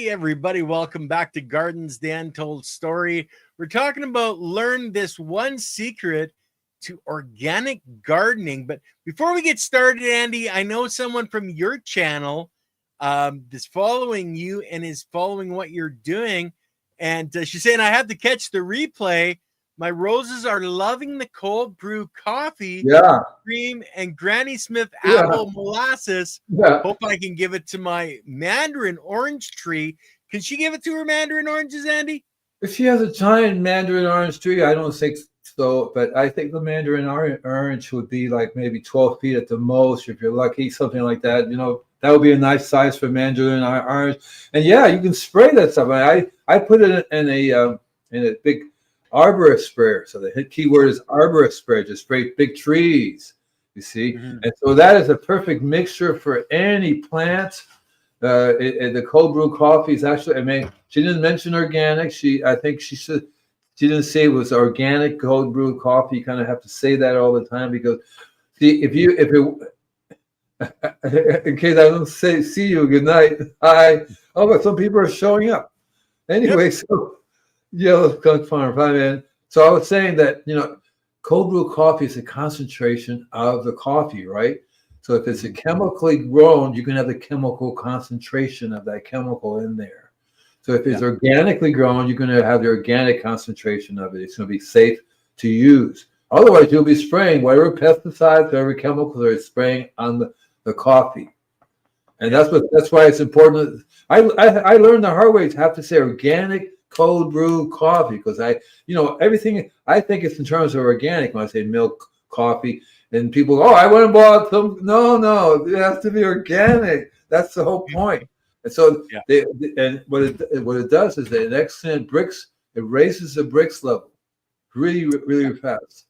Hey everybody, welcome back to Gardens Dan Told Story. We're talking about learn this one secret to organic gardening. But before we get started, Andy, I know someone from your channel is following you and is following what you're doing. And she's saying, I had to catch the replay. My roses are loving the cold brew coffee, cream, and Granny Smith apple molasses. Hope I can give it to my mandarin orange tree. Can she give it to her mandarin oranges, Andy? If she has a giant mandarin orange tree, I don't think so. But I think the mandarin orange would be like maybe 12 feet at the most, if you're lucky, something like that. You know, that would be a nice size for mandarin orange. And yeah, you can spray that stuff. I put it in a big arborist sprayer. So the key word is arborist sprayer, to spray big trees, you see. And so that is a perfect mixture for any plant. The cold brew coffee is actually, I mean, she didn't mention organic. I think she didn't say it was organic cold brew coffee. You kind of have to say that all the time, because see, in case I don't see you, good night. Hi. Oh, but some people are showing up. Anyway, so yeah, fine. So I was saying that, you know, cold brew coffee is a concentration of the coffee, right? So if it's a chemically grown, you can have the chemical concentration of that chemical in there. So if it's organically grown, you're going to have the organic concentration of it. It's going to be safe to use. Otherwise, you'll be spraying whatever pesticides, whatever chemicals are spraying on the coffee. And that's why it's important. I learned the hard way to have to say organic cold brew coffee, because everything I think it's in terms of organic when I say milk, coffee, and people, I went and bought some. No, it has to be organic. That's the whole point. And so what it does is that it raises the Brix level really, really fast.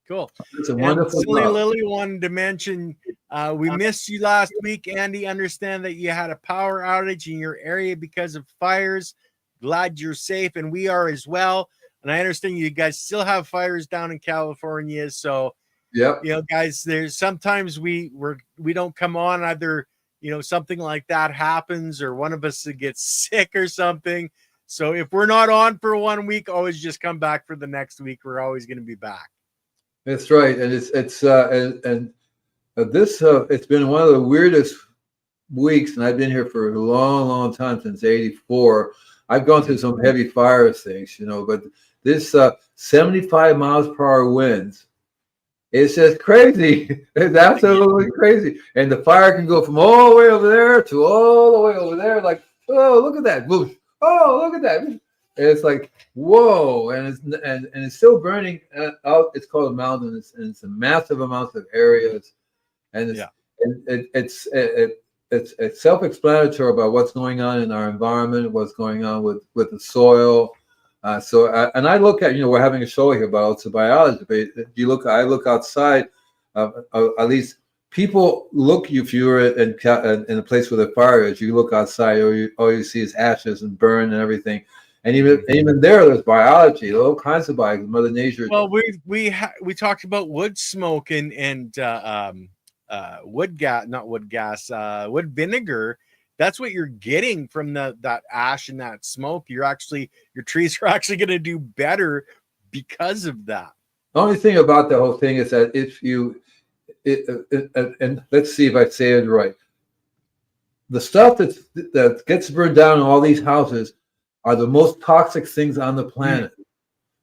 Cool. It's a wonderful Silly Lily wanted to mention, we missed you last week, Andy. Understand that you had a power outage in your area because of fires. Glad you're safe, and we are as well. And I understand you guys still have fires down in California. So, guys, there's sometimes we don't come on, either, something like that happens, or one of us gets sick or something. So if we're not on for 1 week, always just come back for the next week. We're always going to be back. That's right. And it's been one of the weirdest weeks, and I've been here for a long, long time, since '84. I've gone through some heavy fire things, but this 75 miles per hour winds, it's just crazy. It's absolutely crazy. And the fire can go from all the way over there to all the way over there. Like, oh, look at that. Oh, look at that. And it's like, whoa. And it's still burning out. It's called a mountain. And it's a massive amount of areas. And it's self-explanatory about what's going on in our environment, what's going on with the soil. And I look at, we're having a show here about biology, but I look outside, at least people look, if you're in a place where the fire is, you look outside, all you see is ashes and burn and everything. And even there's biology, all kinds of biology, Mother Nature. Well, we talked about wood smoke and wood vinegar. That's what you're getting from that ash and that smoke. Your trees are actually going to do better because of that. The only thing about the whole thing is that and let's see if I say it right. The stuff that gets burned down in all these houses are the most toxic things on the planet.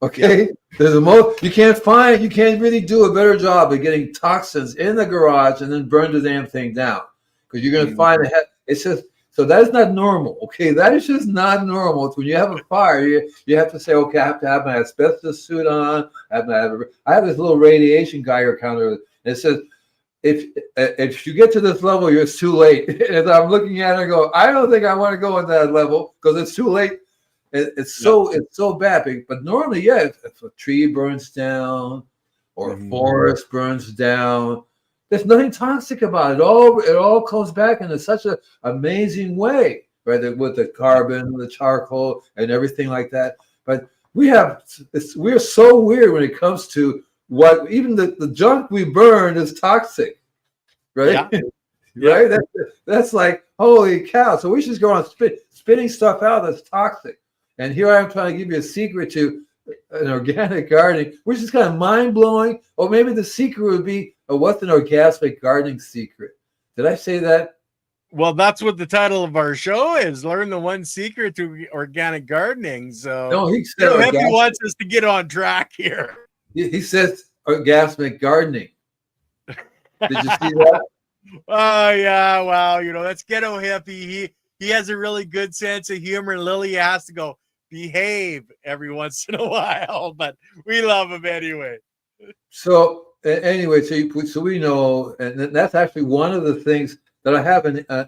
Okay, there's you can't really do a better job of getting toxins in the garage and then burn the damn thing down, because you're going to find it's just, so that's not normal. Okay, that is just not normal. It's when you have a fire, you have to say, okay, I have to have my asbestos suit on. I have this little radiation Geiger counter. It says, if you get to this level, it's too late. And I'm looking at it and go, I don't think I want to go at that level, because it's too late. It's so bad. But normally, if a tree burns down or a forest burns down, there's nothing toxic about it. It all comes back in such an amazing way, right? With the carbon, the charcoal, and everything like that. But we're so weird when it comes to what even the junk we burn is toxic, right? Yeah. right? That's like, holy cow. So we should go on spitting stuff out that's toxic. And here I am trying to give you a secret to an organic gardening, which is kind of mind blowing. Or maybe the secret would be, what's an organic gardening secret? Did I say that? Well, that's what the title of our show is: learn the one secret to organic gardening. So, No, he said Happy organic. wants us to get on track here. He says organic gardening. Did you see that? Oh yeah, well, that's ghetto hippie. He has a really good sense of humor. Lily has to go behave every once in a while, but we love him anyway. So anyway, so we know, and that's actually one of the things that I have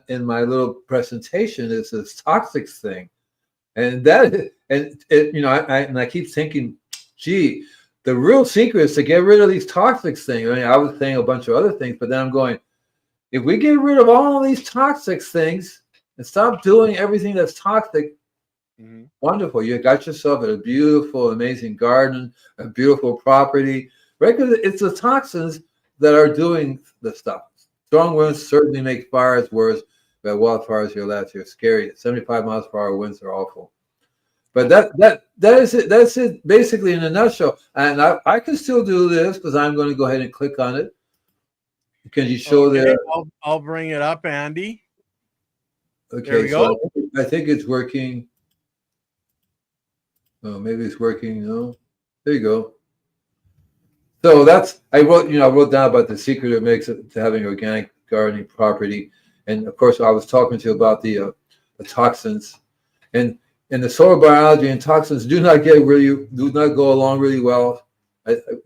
in my little presentation is this toxics thing, and I keep thinking, gee, the real secret is to get rid of these toxics things. I mean, I was saying a bunch of other things, but then I'm going, if we get rid of all of these toxic things and stop doing everything that's toxic, wonderful. You got yourself a beautiful, amazing garden, a beautiful property, right? Because it's the toxins that are doing the stuff. Strong winds certainly make fires worse. We have wildfires here last year. Scary. 75 miles per hour winds are awful. But that is it. That's it basically in a nutshell. And I can still do this because I'm going to go ahead and click on it. Can you show there? I'll bring it up, Andy. Okay, there we go. I think it's working. Oh, maybe it's working. No, there you go. So I wrote down about the secret it makes it to having organic gardening property, and of course I was talking to you about the toxins, and the soil biology and toxins do not go along really well.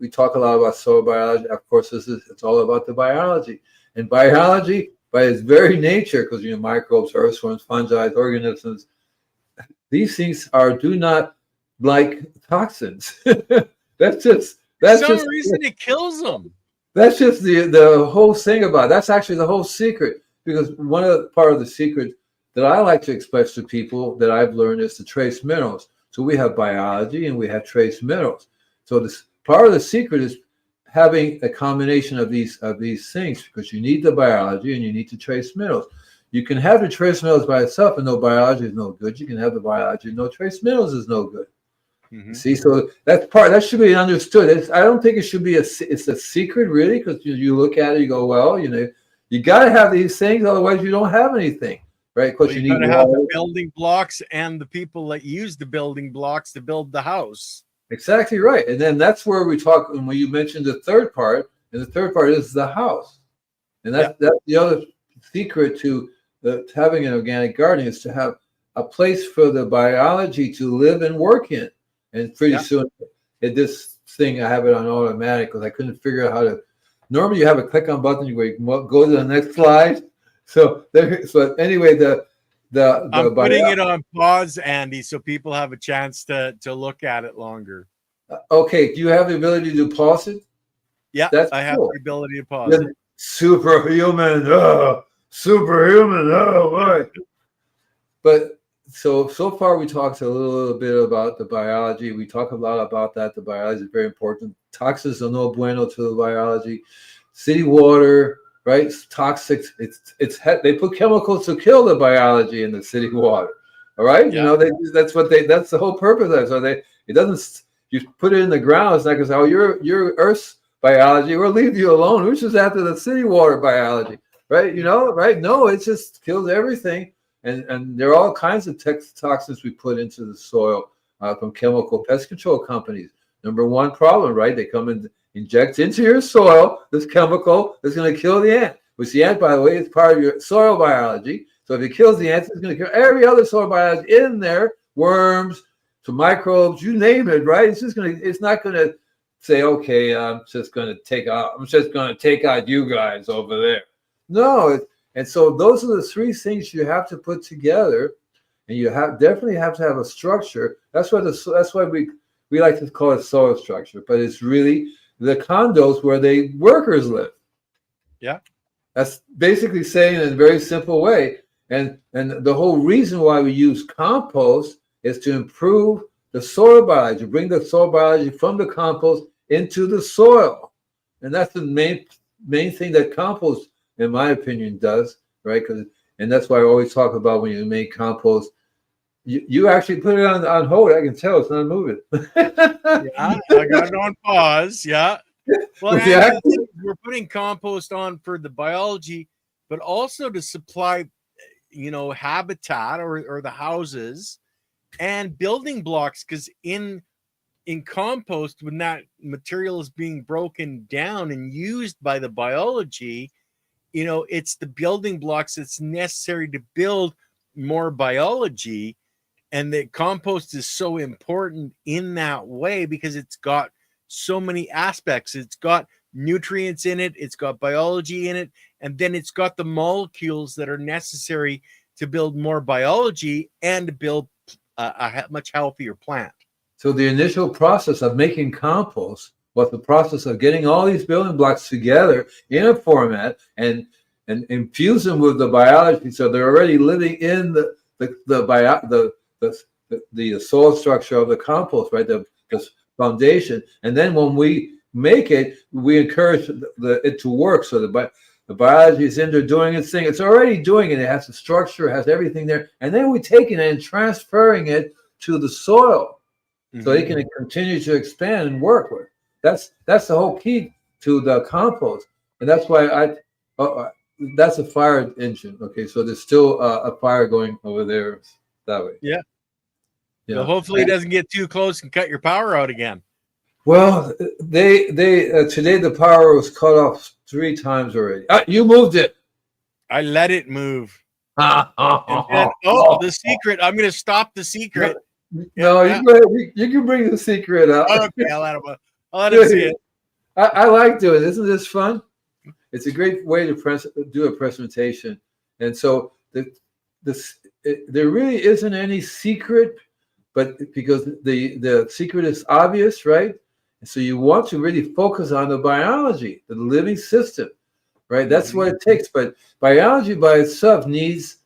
We talk a lot about soil biology. Of course, it's all about the biology, and biology by its very nature, because microbes, earthworms, fungi, organisms, these things do not like toxins. That's For some reason it kills them. That's just the whole thing about it. That's actually the whole secret, because part of the secret that I like to express to people that I've learned is the trace minerals. So we have biology and we have trace minerals. So this part of the secret is having a combination of these things, because you need the biology and you need the trace minerals. You can have the trace minerals by itself and no biology is no good. You can have the biology and no trace minerals is no good. See, so that should be understood. I don't think it should be it's a secret really, because you look at it, you go, well, you got to have these things, otherwise you don't have anything, right? Because you need to have the building blocks and the people that use the building blocks to build the house. Exactly right. And then that's where we talk when you mentioned the third part, and the third part is the house, and that's the other secret to having an organic garden, is to have a place for the biology to live and work in. And pretty soon, this thing, I have it on automatic because I couldn't figure out how to. Normally, you have a click on button where you can go to the next slide. So anyway, I'm putting it on pause, Andy, so people have a chance to look at it longer. Okay, do you have the ability to pause it? Yeah, I have the ability to pause it. Superhuman, superhuman, boy. But so far we talked a little bit about the biology. We talk a lot about that. The biology is very important. Toxins are no bueno to the biology. City water, right? It's toxic. They put chemicals to kill the biology in the city water. All right, that's the whole purpose of it. So it doesn't. You put it in the ground. It's not going to say, oh, your Earth's biology, we'll leave you alone. We're just after the city water biology, right? Right? No, it just kills everything. And there are all kinds of toxins we put into the soil from chemical pest control companies. Number one problem, right? They come and inject into your soil this chemical that's going to kill the ant, which the ant, by the way, is part of your soil biology. So if it kills the ants, it's going to kill every other soil biology in there, worms, to microbes, you name it, right? It's not going to say, okay, I'm just going to take out you guys over there. No, and so those are the three things you have to put together, and you definitely have to have a structure. That's why we like to call it soil structure, but it's really the condos where the workers live. Yeah, that's basically saying in a very simple way. And the whole reason why we use compost is to improve the soil biology, bring the soil biology from the compost into the soil, and that's the main thing that compost in my opinion, does, right? And that's why I always talk about when you make compost, you actually put it on hold. I can tell it's not moving. Yeah, I got it on pause. Yeah. Well, Yeah. Andy, we're putting compost on for the biology, but also to supply, habitat or the houses and building blocks. Because in compost, when that material is being broken down and used by the biology, it's the building blocks that's necessary to build more biology. And the compost is so important in that way because it's got so many aspects. It's got nutrients in it, it's got biology in it, and then it's got the molecules that are necessary to build more biology and to build a much healthier plant. So the initial process of making compost was the process of getting all these building blocks together in a format and infuse them with the biology, so they're already living in the soil structure of the compost, right? The foundation. And then when we make it, we encourage it to work. So the biology is in there doing its thing. It's already doing it. It has the structure, it has everything there. And then we taking it and transferring it to the soil, so it can continue to expand and work with. That's the whole key to the compost. And that's why that's a fire engine. Okay, so there's still a fire going over there that way. Yeah. Yeah. So hopefully it doesn't get too close and cut your power out again. Well, they today the power was cut off 3 times already. You moved it. I let it move. And then, the secret. I'm going to stop the secret. No, you can bring the secret up. Okay, I'll let him see it. I like doing it. Isn't this fun? It's a great way to do a presentation. And so there really isn't any secret, but because the secret is obvious, right? And so you want to really focus on the biology, the living system, right? That's what it takes. But biology by itself needs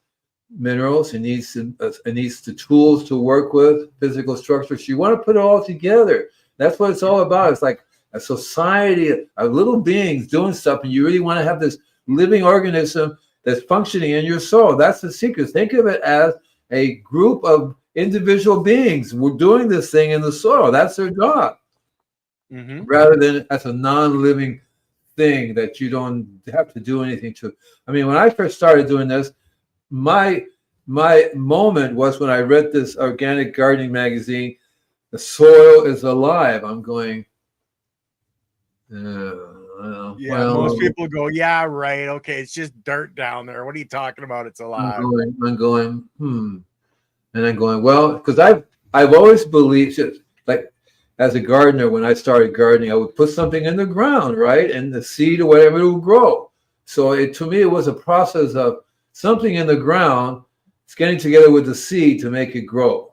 minerals. It needs the tools to work with, physical structures. You want to put it all together. That's what it's all about. It's like a society of little beings doing stuff, and you really want to have this living organism that's functioning in your soul. That's the secret. Think of it as a group of individual beings who are doing this thing in the soil. That's their job, rather than as a non-living thing that you don't have to do anything to. I mean, when I first started doing this, my moment was when I read this organic gardening magazine, "The Soil is Alive." I'm going, most people go, yeah, right. Okay, it's just dirt down there. What are you talking about? It's alive. I'm going, and I'm going, well, because I've always believed, like as a gardener, when I started gardening, I would put something in the ground, right, and the seed or whatever it would grow. So to me, it was a process of something in the ground. It's getting together with the seed to make it grow.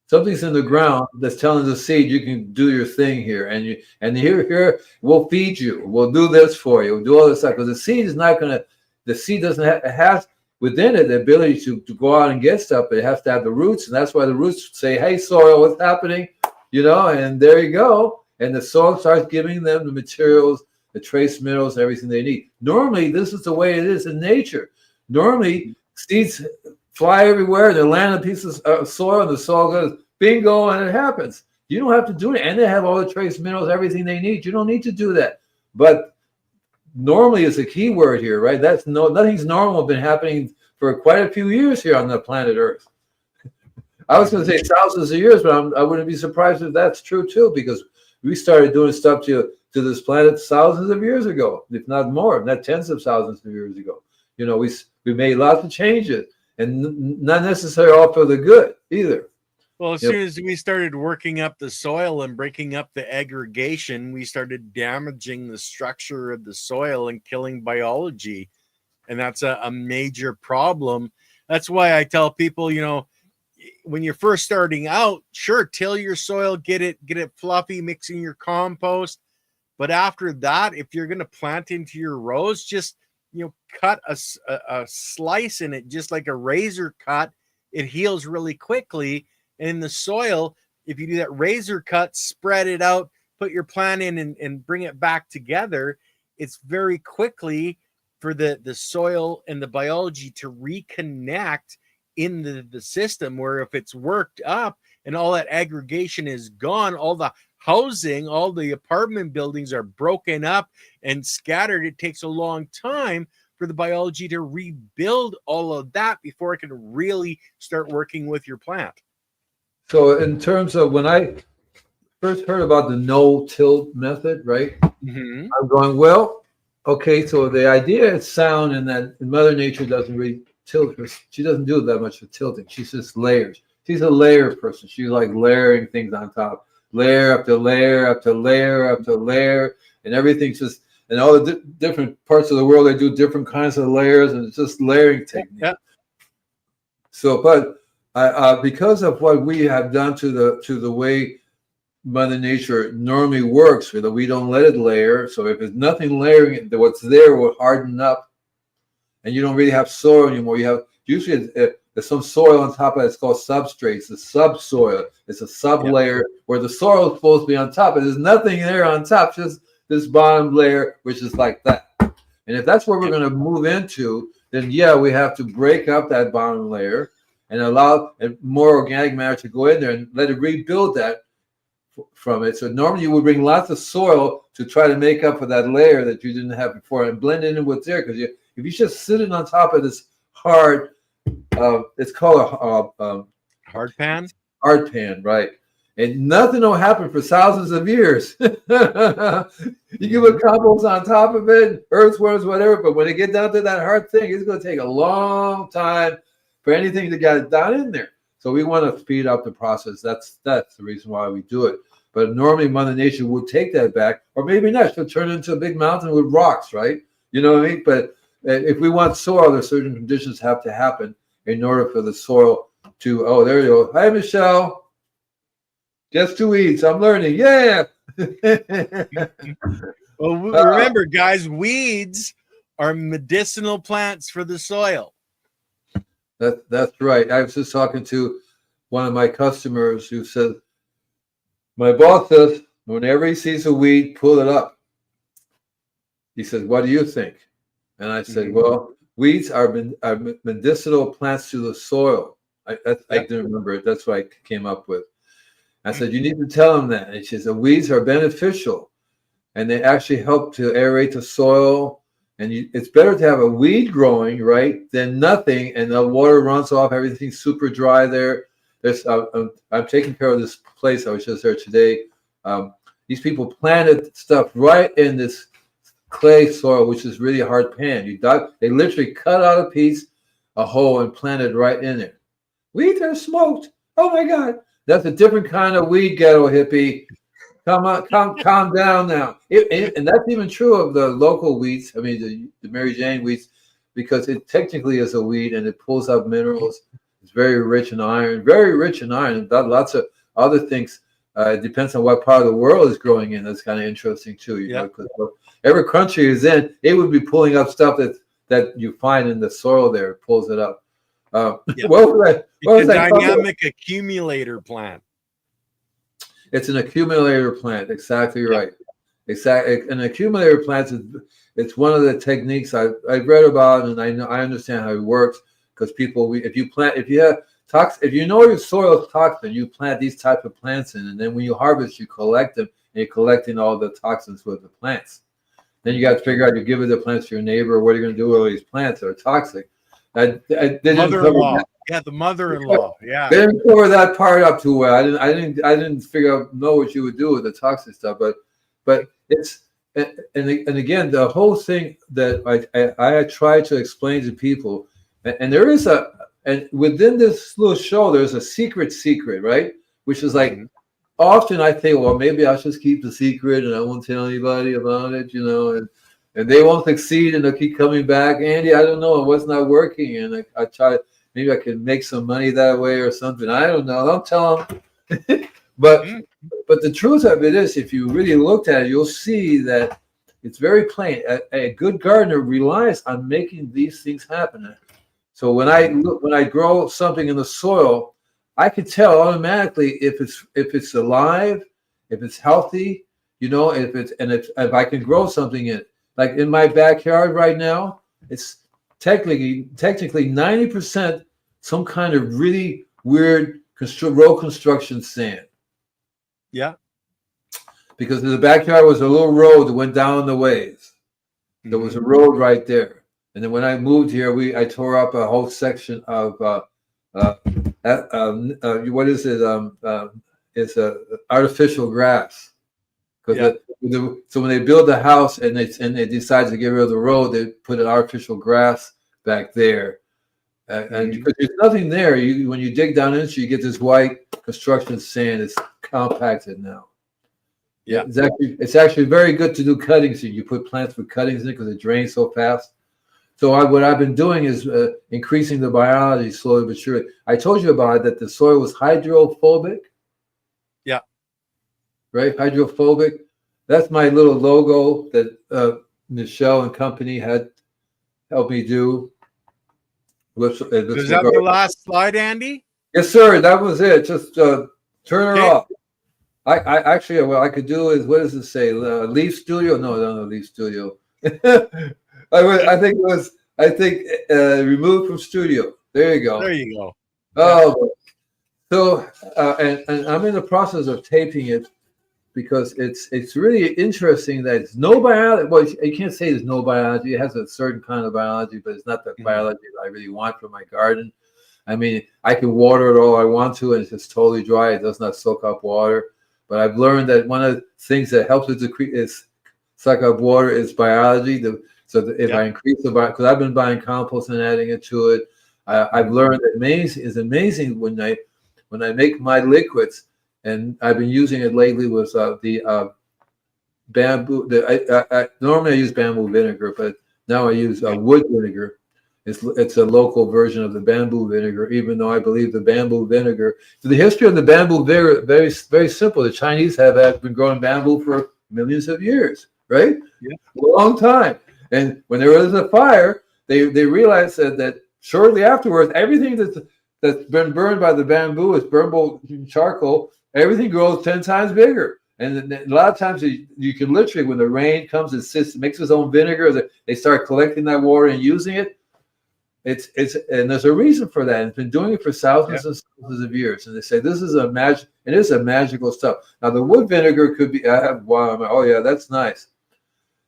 Something's in the ground that's telling the seed, you can do your thing here, and here we'll feed you, we'll do this for you, we'll do all this stuff. Because the seed is not gonna, the seed doesn't have, it has within it the ability to go out and get stuff, but it has to have the roots, and that's why the roots say, "Hey, soil, what's happening?" And there you go, and the soil starts giving them the materials, the trace minerals, everything they need. Normally, this is the way it is in nature. Normally, seeds fly everywhere, they land on pieces of soil, and the soil goes bingo, and it happens. You don't have to do it, and they have all the trace minerals, everything they need. You don't need to do that. But normally is a key word here, right? Nothing's normal been happening for quite a few years here on the planet Earth. I was going to say thousands of years, but I wouldn't be surprised if that's true too, because we started doing stuff to this planet thousands of years ago, if not more, not tens of thousands of years ago. We made lots of changes, and not necessarily all for the good either. Well, as soon as we started working up the soil and breaking up the aggregation, we started damaging the structure of the soil and killing biology. And that's a major problem. That's why I tell people, when you're first starting out, sure, till your soil, get it fluffy, mixing your compost. But after that, if you're going to plant into your rows, just, cut a slice in it, just like a razor cut. It heals really quickly. And in the soil, if you do that razor cut, spread it out, put your plant in and bring it back together, it's very quickly for the soil and the biology to reconnect in the system, where if it's worked up and all that aggregation is gone, all the housing, all the apartment buildings are broken up and scattered, it takes a long time for the biology to rebuild all of that before it can really start working with your plant. So in terms of when I first heard about the no-till method, right? Mm-hmm. I'm going, well, okay, so the idea is sound in that Mother Nature doesn't really tilt. She doesn't do that much for tilting. She's just layers. She's a layer person. She's like layering things on top, layer after layer after layer after layer, and everything's just, and all the different parts of the world, they do different kinds of layers, and it's just layering technique. Yeah. So, but because of what we have done to the way Mother Nature normally works, that we don't let it layer. So if there's nothing layering, what's there will harden up, and you don't really have soil anymore. You have usually there's some soil on top of it. It's called substrates. The subsoil. It's a sublayer where the soil is supposed to be on top, and there's nothing there on top. Just this bottom layer, which is like that. And if that's what we're going to move into, then yeah, we have to break up that bottom layer and allow more organic matter to go in there and let it rebuild that from it. So normally you would bring lots of soil to try to make up for that layer that you didn't have before and blend in what's there. Because if you just sitting on top of this hard, it's called a hard pan. Hard pan, right? And nothing will happen for thousands of years. You can put compost on top of it, earthworms, whatever. But when it gets down to that hard thing, it's going to take a long time for anything to get down in there. So we want to speed up the process. That's the reason why we do it. But normally Mother Nature would take that back, or maybe not. She'll turn it into a big mountain with rocks, right? You know what I mean? But if we want soil, there's certain conditions have to happen in order for the soil to, oh, there you go. Hi, Michelle. Just 2 weeks. I'm learning. Yeah. Well, remember, guys, weeds are medicinal plants for the soil. That's right. I was just talking to one of my customers who said, my boss says, whenever he sees a weed, pull it up. He says, what do you think? And I said, well, weeds are medicinal plants to the soil. I didn't remember it. That's what I came up with. I said, you need to tell him that. And she said, weeds are beneficial, and they actually help to aerate the soil. And it's better to have a weed growing, right, than nothing, and the water runs off, everything's super dry there. I'm taking care of this place. I was just there today. These people planted stuff right in this clay soil, which is really hard pan. They literally cut out a piece, a hole, and planted right in it. Weeds are smoked. Oh my God. That's a different kind of weed, ghetto hippie. Come on, calm down now. And that's even true of the local weeds. I mean, the Mary Jane weeds, because it technically is a weed and it pulls up minerals. It's very rich in iron, and lots of other things. It depends on what part of the world is growing in. That's kind of interesting too. You know, because every country is in, it would be pulling up stuff that you find in the soil there. It pulls it up. What was that dynamic accumulator plant. It's an accumulator plant. Exactly right. Exactly. An accumulator plant it's one of the techniques I've read about, and I understand how it works, because if you know your soil is toxic, you plant these type of plants in, and then when you harvest, you collect them, and you're collecting all the toxins with the plants. Then you got to figure out, you give it the plants to your neighbor. What are you going to do with all these plants that are toxic? Mother-in-law. Yeah, the mother-in-law. Yeah. They didn't cover that part up too well. I didn't know what you would do with the toxic stuff, but it's and again, the whole thing that I try to explain to people, and there is and within this little show, there's a secret, right? Which is like, often I think, well, maybe I'll just keep the secret and I won't tell anybody about it, you know, and they won't succeed and they'll keep coming back. Andy, I don't know, what's not working, and I try. Maybe I could make some money that way or something. I don't know. Don't tell them. But the truth of it is, if you really looked at it, you'll see that it's very plain. A good gardener relies on making these things happen. So when I grow something in the soil, I can tell automatically if it's alive, if it's healthy, you know, if I can grow something in it. Like in my backyard right now, it's technically 90% some kind of really weird road construction sand. Yeah. Because in the backyard was a little road that went down the ways. There was a road right there. And then when I moved here, I tore up a whole section of what is it? It's artificial grass. Because so when they build the house and they decide to get rid of the road, they put an artificial grass back there. And because there's nothing there, when you dig down into it, you get this white construction sand. It's compacted now. Yeah, it's actually very good to do cuttings. You put plants with cuttings in it because it drains so fast. So what I've been doing is increasing the biology slowly but surely. I told you about it, that the soil was hydrophobic. Yeah. Right, hydrophobic. That's my little logo that Michelle and company had helped me do. Is that the last slide, Andy? Yes, sir. That was it. Just turn her off. I actually, what I could do is, what does it say? Leaf Studio? No, Leaf Studio. I think removed from studio. There you go. There you go. Oh, so and I'm in the process of taping it because it's really interesting that it's no biology. Well, you can't say there's no biology. It has a certain kind of biology, but it's not the biology that I really want for my garden. I mean, I can water it all I want to, and it's just totally dry. It does not soak up water. But I've learned that one of the things that helps it is suck up water is biology. If I increase the biology, because I've been buying compost and adding it to it, I've learned that it's amazing when I make my liquids, and I've been using it lately with the bamboo. Normally I use bamboo vinegar, but now I use wood vinegar. It's a local version of the bamboo vinegar, even though I believe the bamboo vinegar. So the history of the bamboo vinegar very, very simple. The Chinese have been growing bamboo for millions of years, right? Yeah, a long time. And when there was a fire, they realized that shortly afterwards, everything that's been burned by the bamboo is burnable charcoal. Everything grows 10 times bigger. And a lot of times you can literally, when the rain comes, it makes its own vinegar. They start collecting that water and using it. And there's a reason for that. It's been doing it for thousands and thousands of years. And they say this is it is a magical stuff. Now the wood vinegar could be. Oh yeah, that's nice.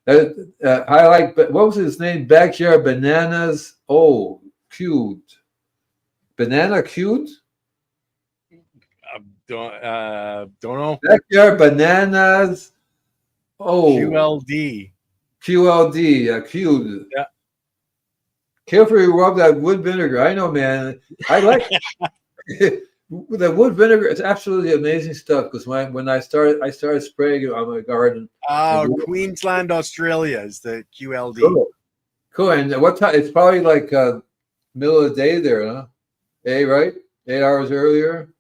I like. But what was his name? Backyard Bananas. Oh, cute. Banana cute. Don't know. Backyard Bananas. Oh. QLD. Cute. Yeah. Careful you rub that wood vinegar. I know, man. I like the wood vinegar. It's absolutely amazing stuff. Because when I started spraying it on my garden. Oh, Queensland, Australia is the QLD. Cool. And what time? It's probably like middle of the day there, huh? Right? 8 hours earlier.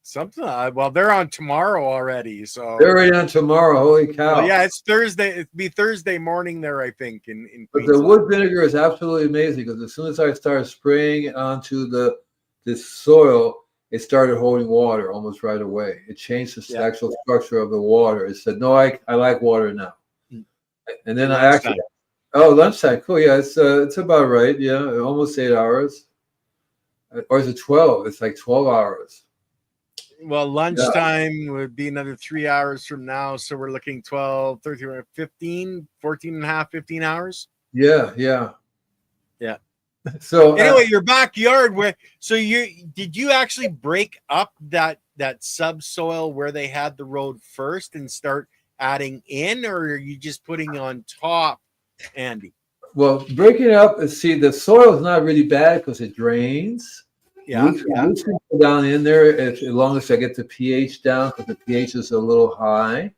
Something. Well, they're on tomorrow already, so they're already on tomorrow. Holy cow! Well, yeah, it's Thursday. It'd be Thursday morning there, I think. In but the wood vinegar is absolutely amazing because as soon as I started spraying it onto this soil, it started holding water almost right away. It changed the actual structure of the water. It said, "No, I like water now." And then lunchtime. Cool. Yeah, it's about right. Yeah, almost 8 hours, or is it 12? It's like 12 hours. Well, lunchtime would be another 3 hours from now. So we're looking 12, 13, 15, 14 and a half, 15 hours. Yeah. So anyway, your backyard did you actually break up that subsoil where they had the road first and start adding in, or are you just putting on top, Andy? Well, breaking it up, see, the soil is not really bad because it drains. Roots can go down in there as long as I get the pH down, because the pH is a little high.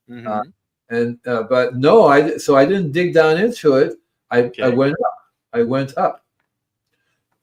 But no, I didn't dig down into it. I went up.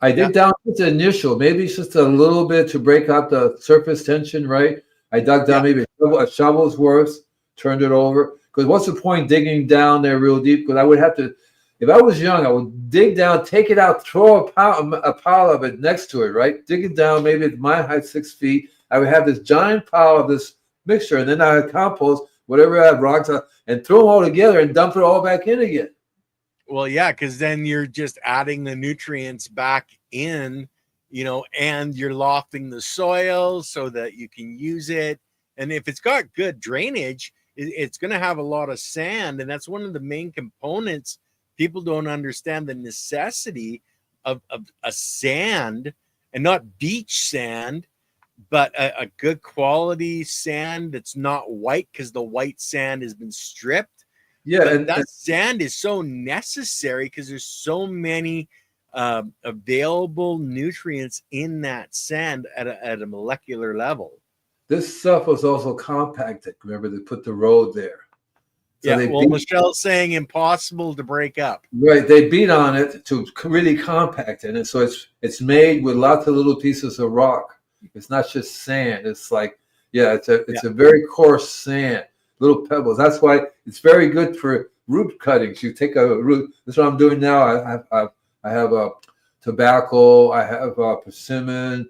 I dig down into the initial, maybe it's just a little bit to break out the surface tension, right? I dug down maybe a shovel's worth, turned it over. Because what's the point digging down there real deep? Because I would have to. If I was young, I would dig down, take it out, throw a pile of it next to it, right? Dig it down, maybe at my height, 6 feet. I would have this giant pile of this mixture, and then I would compost whatever I had rocks on, and throw them all together and dump it all back in again. Well, yeah, because then you're just adding the nutrients back in, and you're lofting the soil so that you can use it. And if it's got good drainage, it's going to have a lot of sand. And that's one of the main components. People don't understand the necessity of a sand, and not beach sand, but a good quality sand that's not white, because the white sand has been stripped. Yeah, But and that sand is so necessary because there's so many available nutrients in that sand at a molecular level. this stuff was also compacted. Remember, they put the road there. So Yeah, they well, Michelle's saying impossible to break up. right, they beat on it to really compact it, and so it's made with lots of little pieces of rock. It's not just sand. It's like, yeah, it's a very coarse sand, little pebbles. That's why it's very good for root cuttings. You take a root. That's what I'm doing now. I have a tobacco. I have persimmon,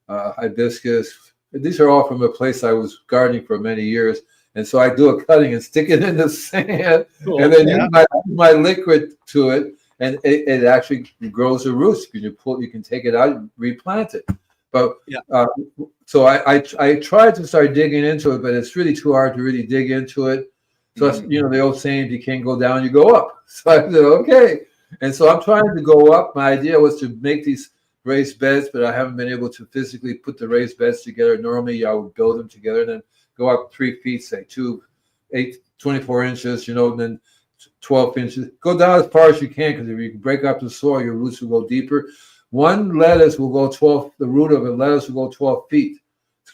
hibiscus. These are all from a place I was gardening for many years. And so I do a cutting and stick it in the sand, Cool. and then use my liquid to it, and it actually grows the roots. You can take it out and replant it. But so I tried to start digging into it, but it's really too hard to really dig into it. So that's, the old saying, if you can't go down, you go up. So I said, okay. And so I'm trying to go up. My idea was to make these raised beds, but I haven't been able to physically put the raised beds together. Normally I would build them together and then go up 3 feet, say 24 inches, and then 12 inches. Go down as far as you can, because if you can break up the soil, your roots will go deeper. One lettuce will go 12, the root of a lettuce will go 12 feet,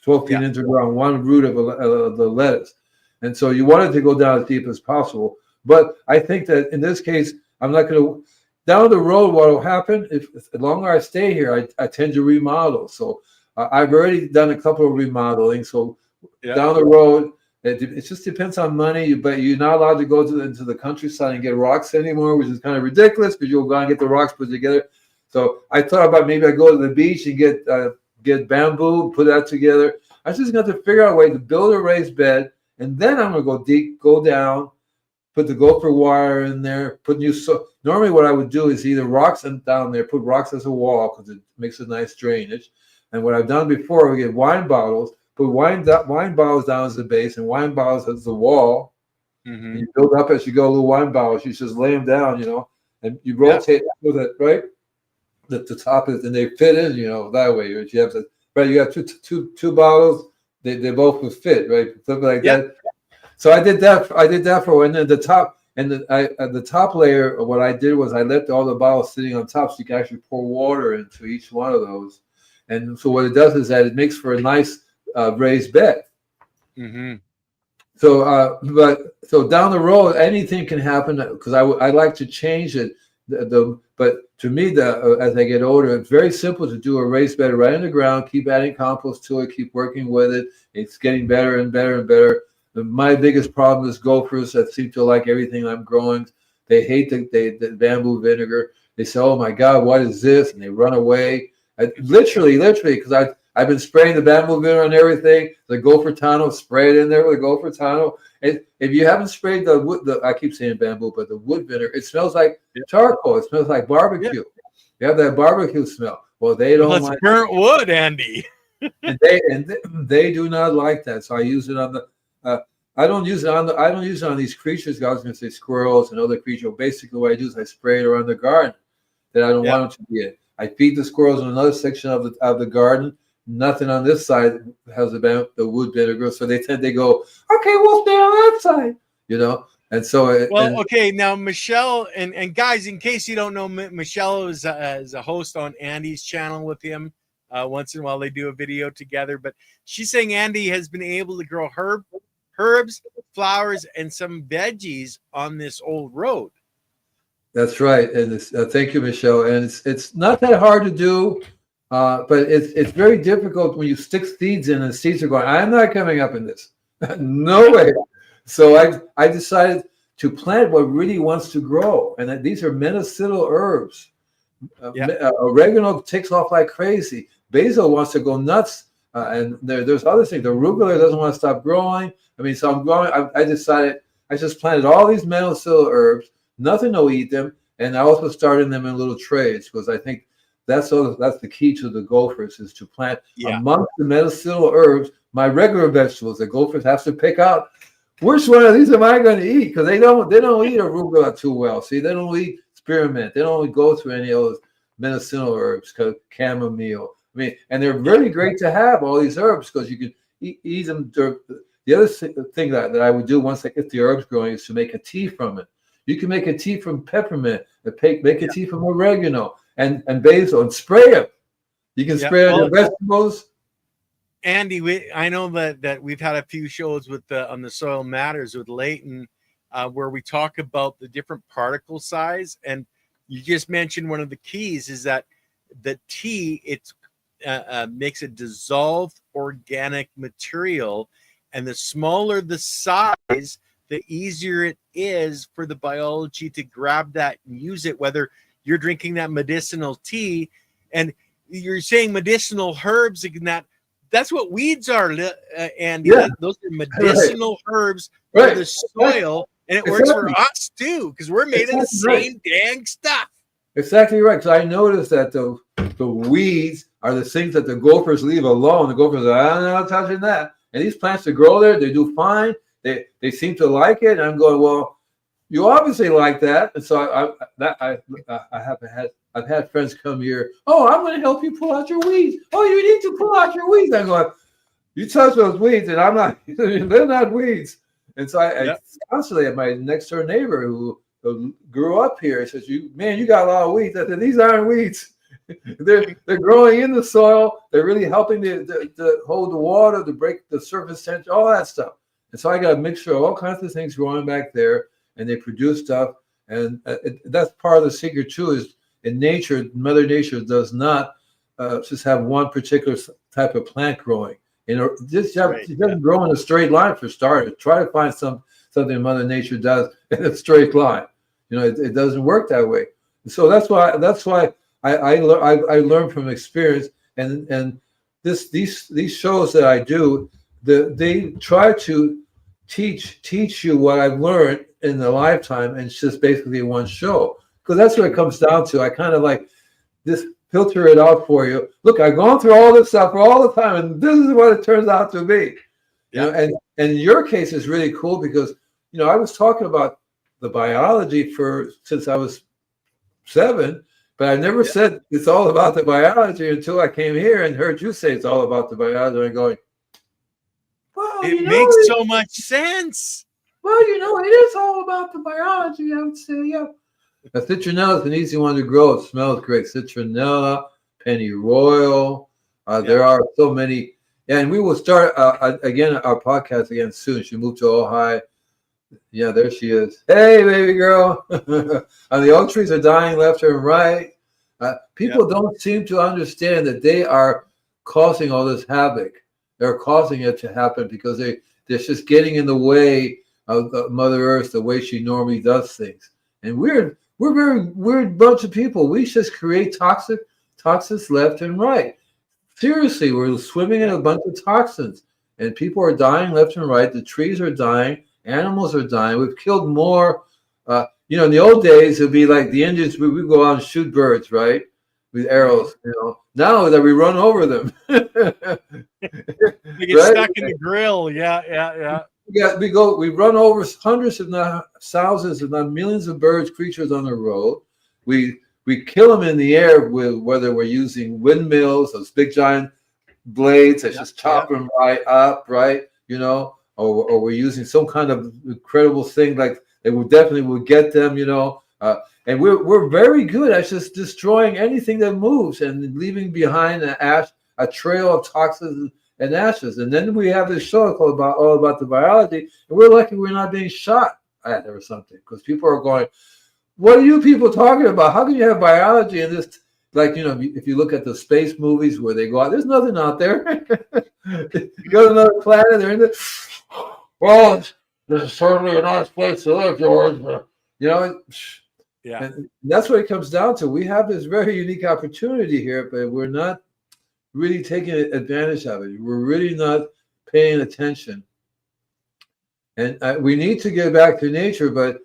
12 feet into the ground, one root of the lettuce. And so you want it to go down as deep as possible. But I think that in this case, I'm not going to, down the road, what will happen, if the longer I stay here, I tend to remodel. So I've already done a couple of remodeling. So down the road, it just depends on money, but you're not allowed to go into the countryside and get rocks anymore, which is kind of ridiculous, because you'll go and get the rocks put together. So I thought about maybe I go to the beach and get bamboo, put that together. I just got to figure out a way to build a raised bed, and then I'm going to go down, put the gopher wire in there, put new. So normally what I would do is either rocks and down there, put rocks as a wall because it makes a nice drainage. And what I've done before, we get wine bottles, put wine bottles down as the base and wine bottles as the wall. And you build up as you go, little wine bottles. You just lay them down, and you rotate with it, right? The top is, and they fit in, that way. You have right. You have two bottles. They both would fit, right? Something like that. So I did that for, and then the top, and the top layer. What I did was I left all the bottles sitting on top, so you can actually pour water into each one of those. And so what it does is that it makes for a nice raised bed. So, so down the road, anything can happen, because I like to change it. But to me, as I get older, it's very simple to do a raised bed right in the ground. Keep adding compost to it. Keep working with it. It's getting better and better and better. My biggest problem is gophers that seem to like everything I'm growing. They hate the bamboo vinegar. They say, "Oh my God, what is this?" And they run away. Literally, because I've been spraying the bamboo vinegar on everything. The gopher tano, spray it in there with the gopher tano. And if you haven't sprayed the wood, I keep saying bamboo, but the wood vinegar, it smells like charcoal. It smells like barbecue. You have that barbecue smell. Well, they don't like burnt wood, Andy. and they do not like that. So I use it on the. I don't use it on these creatures. I was going to say squirrels and other creatures. Basically, what I do is I spray it around the garden that I don't want them to be in. I feed the squirrels in another section of the garden. Nothing on this side has the wood vinegar, so they go, okay, we'll stay on that side, And so, okay, now Michelle and guys, in case you don't know, Michelle is a host on Andy's channel with him. Once in a while, they do a video together. But she's saying Andy has been able to grow herbs, flowers, and some veggies on this old road. That's right, and thank you, Michelle. And it's not that hard to do. But it's very difficult when you stick seeds in and seeds are going, I'm not coming up in this. No way. So I decided to plant what really wants to grow. And these are medicinal herbs. Oregano takes off like crazy. Basil wants to go nuts. And there's other things. The arugula doesn't want to stop growing. So I'm growing. I decided I just planted all these medicinal herbs. Nothing will eat them. And I also started them in little trays because I think that's the key to the gophers is to plant amongst the medicinal herbs, my regular vegetables. The gophers have to pick out which one of these am I going to eat, because they don't eat arugula too well. See, they don't eat spearmint. They don't go through any of those medicinal herbs, chamomile. I mean, and they're really great to have, all these herbs, because you can eat them. The other thing that I would do once I get the herbs growing is to make a tea from it. You can make a tea from peppermint, make a tea from oregano and basil, and spray it. You can spray on your vegetables. Andy, I know that we've had a few shows with on the Soil Matters with Leighton, where we talk about the different particle size, and you just mentioned one of the keys is that the tea makes a dissolved organic material, and the smaller the size, the easier it is for the biology to grab that and use it, whether you're drinking that medicinal tea. And you're saying medicinal herbs, and that's what weeds are, Andy. Yeah. Those are medicinal herbs for the soil, and it works for us too, because we're made of the same dang stuff. Exactly right. So I noticed that the weeds are the things that the gophers leave alone. The gophers are, I'm not touching that. And these plants that grow there, they do fine. They seem to like it. And I'm going, well, you obviously like that. And so I've had friends come here. Oh, I'm going to help you pull out your weeds. Oh, you need to pull out your weeds. I'm going, you touch those weeds, and I'm not. They're not weeds. And so I constantly have my next door neighbor who grew up here. Says, you got a lot of weeds. I said, these aren't weeds. They're growing in the soil. They're really helping to hold the water, to break the surface tension, all that stuff. And so I got a mixture of all kinds of things growing back there, and they produce stuff. And that's part of the secret too. Is in nature, Mother Nature does not just have one particular type of plant growing. It doesn't grow in a straight line for starters. Try to find something Mother Nature does in a straight line. It doesn't work that way. So that's why I learned from experience, and these shows that I do, they try to teach you what I've learned in the lifetime, and it's just basically one show, because that's what it comes down to. I kind of like this, filter it out for you. Look, I've gone through all this stuff for all the time, and this is what it turns out to be. And in your case is really cool because I was talking about the biology since I was 7. But I never said it's all about the biology until I came here and heard you say it's all about the biology. And going, well, it makes so much sense. Well, it is all about the biology, I would say, yeah. Now, citronella is an easy one to grow. It smells great. Citronella, pennyroyal. There are so many. Yeah, and we will start again our podcast again soon. She moved to Ojai. Yeah, there she is. Hey, baby girl. And the oak trees are dying left and right. People don't seem to understand that they are causing all this havoc. They're causing it to happen because they're just getting in the way of Mother Earth, the way she normally does things. And we're very weird bunch of people. We just create toxins left and right. Seriously, we're swimming in a bunch of toxins, and people are dying left and right. The trees are dying. Animals are dying. We've killed more. In the old days, it'd be like the Indians. We would go out and shoot birds, right, with arrows. Now that we run over them, they get stuck in the grill. Yeah. We run over hundreds, if not thousands, if not millions of birds, creatures on the road. We kill them in the air with whether we're using windmills, those big giant blades that just chop them right up, right? Or we're using some kind of incredible thing like they definitely will get them, and we're very good at just destroying anything that moves and leaving behind a trail of toxins and ashes. And then we have this show called all about the biology, and we're lucky we're not being shot at or something, because people are going, what are you people talking about? How can you have biology in this? Like, if you look at the space movies where they go out, there's nothing out there. You go to another planet, they're in the, well, this is certainly a nice place to live, George. And that's what it comes down to. We have this very unique opportunity here, but we're not really taking advantage of it. We're really not paying attention. And we need to get back to nature, but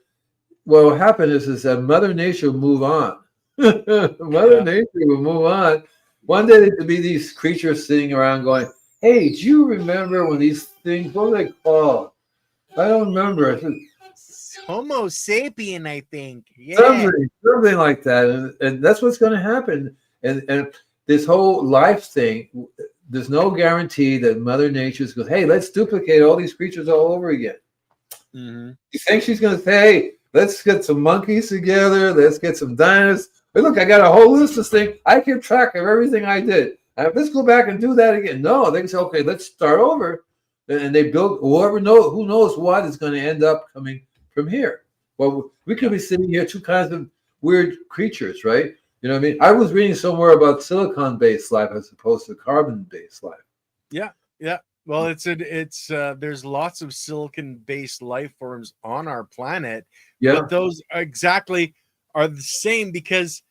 what will happen is that Mother Nature will move on. Mother Yeah. Nature will move on. One day there'll be these creatures sitting around going, "Hey, do you remember when these things? What were they called? I don't remember. I said, Homo sapien, I think. Yeah. something like that." And that's what's going to happen. And this whole life thing, there's no guarantee that Mother Nature's goes, "Hey, let's duplicate all these creatures all over again." Hmm. You think she's going to say, "Hey, let's get some monkeys together. Let's get some dinosaurs. Hey, look, I got a whole list of things. I keep track of everything I did. Let's go back and do that again." No, they can say, "Okay, let's start over." And they build who knows what is going to end up coming from here. Well, we could Yeah. be sitting here, two kinds of weird creatures, right? You know what I mean? I was reading somewhere about silicon-based life as opposed to carbon-based life. Yeah. Yeah. Well, there's lots of silicon-based life forms on our planet, but Yeah, those exactly are the same because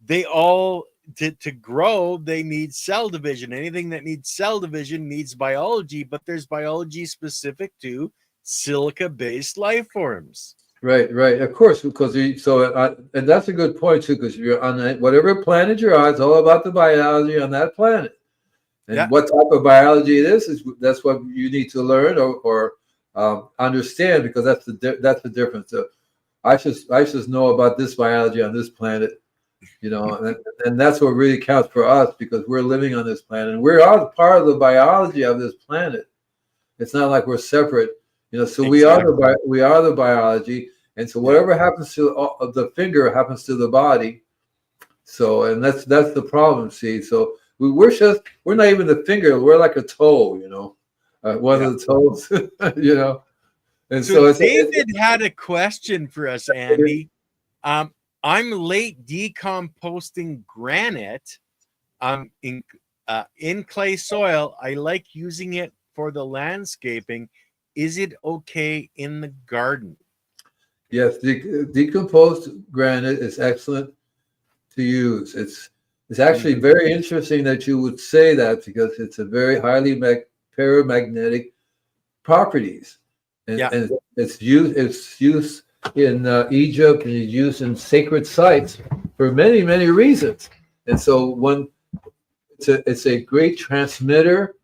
they all to grow, they need cell division. Anything that needs cell division needs biology, but there's biology specific to silica-based life forms. right, right. Of course, because and that's a good point too, because you're on whatever planet you're on, it's all about the biology on that planet. And Yeah. what type of biology it is that's what you need to learn or understand, because that's the difference. I should know about this biology on this planet, and that's what really counts for us because we're living on this planet and we're all part of the biology of this planet. It's not like we're separate, So Exactly. we are the biology, and so Yeah. whatever happens to the finger happens to the body. So, and that's the problem. See, so we're not even the finger. We're like a toe, one Yeah. of the toes, And So so David had a question for us, Andy. Um, I'm late decomposting granite in clay soil. I like using it for the landscaping. Is it okay in the garden? yes, decomposed granite is excellent to use. It's actually Mm-hmm. very interesting that you would say that because it's a very highly paramagnetic properties, Yeah. and it's used in Egypt, and it's used in sacred sites for many many reasons. And so it's a great transmitter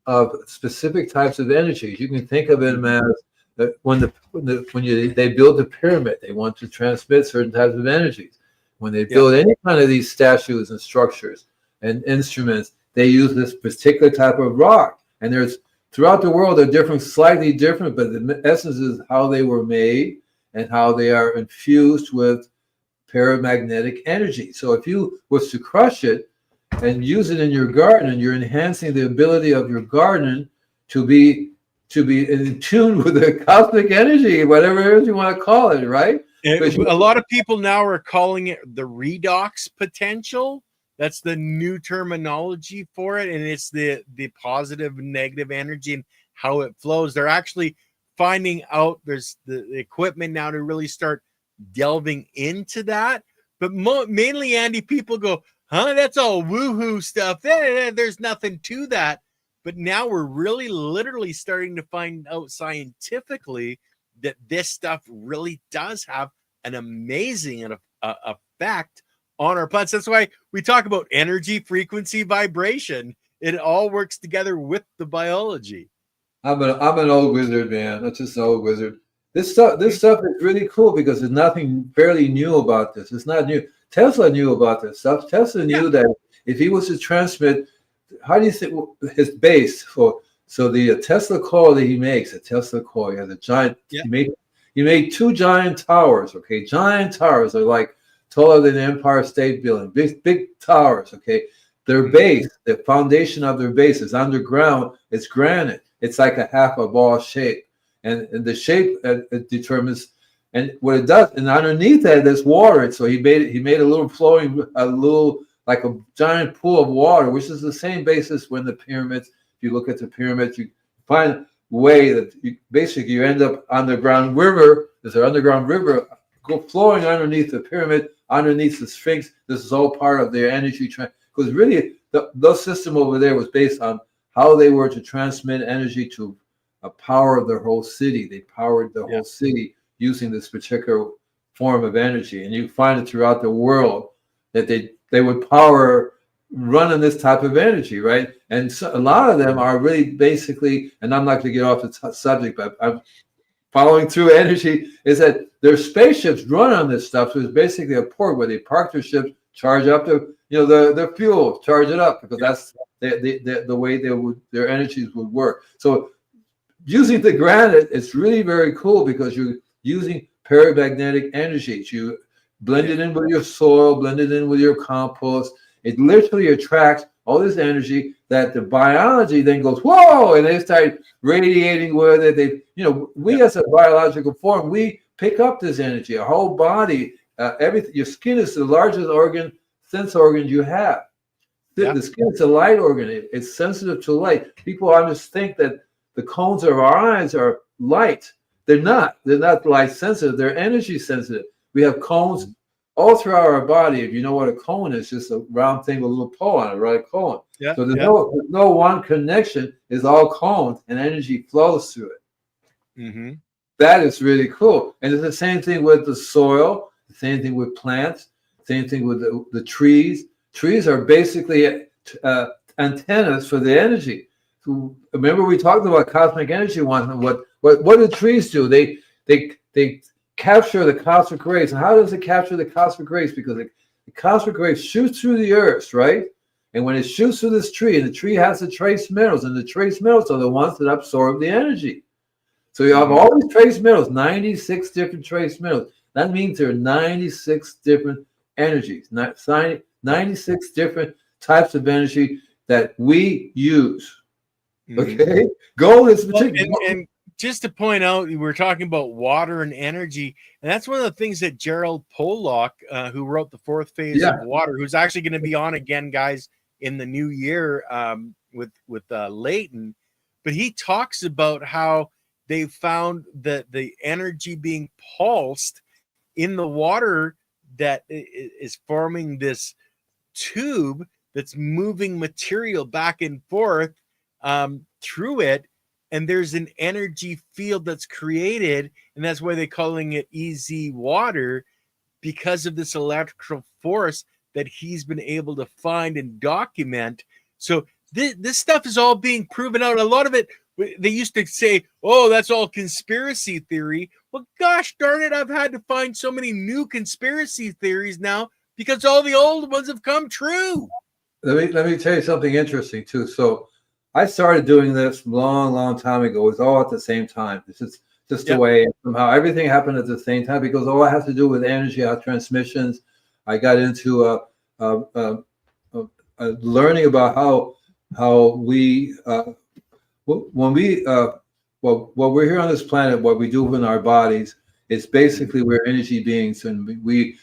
of specific types of energies. You can think of it Mm-hmm. as they build the pyramid, they want to transmit certain types of energies. When they Yeah. build any kind of these statues and structures and instruments, they use this particular type of rock. And there's throughout the world, they're different, slightly different, but the essence is how they were made and how they are infused with paramagnetic energy. So if you was to crush it and use it in your garden, and you're enhancing the ability of your garden to be in tune with the cosmic energy, whatever it is you want to call it, right? Because A lot of people now are calling it the redox potential. That's the new terminology for it, and it's the positive and negative energy and how it flows. They're actually finding out there's the equipment now to really start delving into that. But mainly, Andy, people go, "Huh? That's all woohoo stuff. There's nothing to that." But now we're really, literally starting to find out scientifically that this stuff really does have an amazing effect on our plants. That's why we talk about energy, frequency, vibration. It all works together with the biology. I'm an old wizard, man. That's just an old wizard. This stuff is really cool because there's nothing fairly new about this. It's not new. Tesla knew about this stuff. Tesla Yeah. knew that if he was to transmit, how do you think his base for? So the Tesla coil that he makes, a Tesla coil, he has a giant. Yeah. He made two giant towers. Okay, giant towers are like taller than the Empire State Building. Big towers. Okay, their base, the foundation of their base is underground. It's granite. It's like a half a ball shape, and the shape it determines. And what it does, and underneath that, there's water. So he made a little flowing, a little like a giant pool of water, which is the same basis when the pyramids. If you look at the pyramids, you find a way that basically you end up underground river. There's an underground river flowing underneath the pyramid, underneath the Sphinx. This is all part of their energy. Because really, the system over there was based on how they were to transmit energy to power their whole city. They powered the Yeah. whole city using this particular form of energy, and you find it throughout the world that they would power running this type of energy, right? And so a lot of them are really basically, and I'm not going to get off the subject, but I'm following through energy, is that their spaceships run on this stuff. So it's basically a port where they park their ships, charge up the fuel, charge it up, because that's the way their energies would work. So using the granite, it's really very cool because you're using paramagnetic energies. You blend it in with your soil, blend it in with your compost. It literally attracts all this energy that the biology then goes, whoa, and they start radiating with it. We as a biological form, we pick up this energy. Our whole body, everything. Your skin is the largest sense organ you have. The skin is a light organ. It's sensitive to light. People always think that the cones of our eyes are light. They're not. They're not light sensitive. They're energy sensitive. We have cones all throughout our body. If you know what a cone is, just a round thing with a little pole on it, right? A cone. Yeah, so there's no one connection. It's all cones, and energy flows through it. Mm-hmm. That is really cool. And it's the same thing with the soil, the same thing with plants, same thing with the trees. Trees are basically antennas for the energy. So remember, we talked about cosmic energy once. And what do trees do? They capture the cosmic rays. And how does it capture the cosmic rays? Because the cosmic rays shoots through the earth, right? And when it shoots through this tree, and the tree has the trace minerals, and the trace minerals are the ones that absorb the energy. So you have all these trace minerals, 96 different trace minerals. That means there are 96 different energies, 96 different types of energy that we use. Okay? Gold is particular. And just to point out, we were talking about water and energy, and that's one of the things that Gerald Pollock, who wrote The Fourth Phase of Water, who's actually going to be on again, guys, in the new year with Leighton, but he talks about how they found that the energy being pulsed in the water that is forming this tube that's moving material back and forth through it, and there's an energy field that's created, and that's why they're calling it EZ water, because of this electrical force that he's been able to find and document. So this stuff is all being proven out. A lot of it, they used to say, oh, that's all conspiracy theory. Well, gosh darn it, I've had to find so many new conspiracy theories now because all the old ones have come true. Let me tell you something interesting too. So I started doing this long time ago. It was all at the same time. It's just the way somehow everything happened at the same time, because all I have to do with energy transmissions. I got into learning about how we when we what we're here on this planet, what we do in our bodies is basically we're energy beings, and we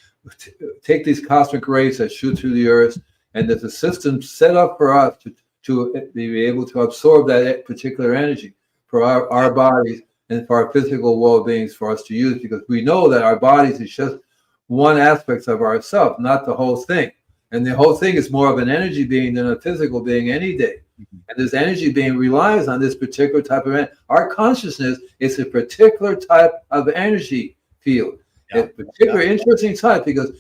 take these cosmic rays that shoot through the earth, and there's a system set up for us to be able to absorb that particular energy for our bodies and for our physical well-beings for us to use, because we know that our bodies is just one aspect of ourselves, not the whole thing. And the whole thing is more of an energy being than a physical being any day. And this energy being relies on this particular type of energy. Our consciousness is a particular type of energy field. Yeah. It's a particular interesting type, because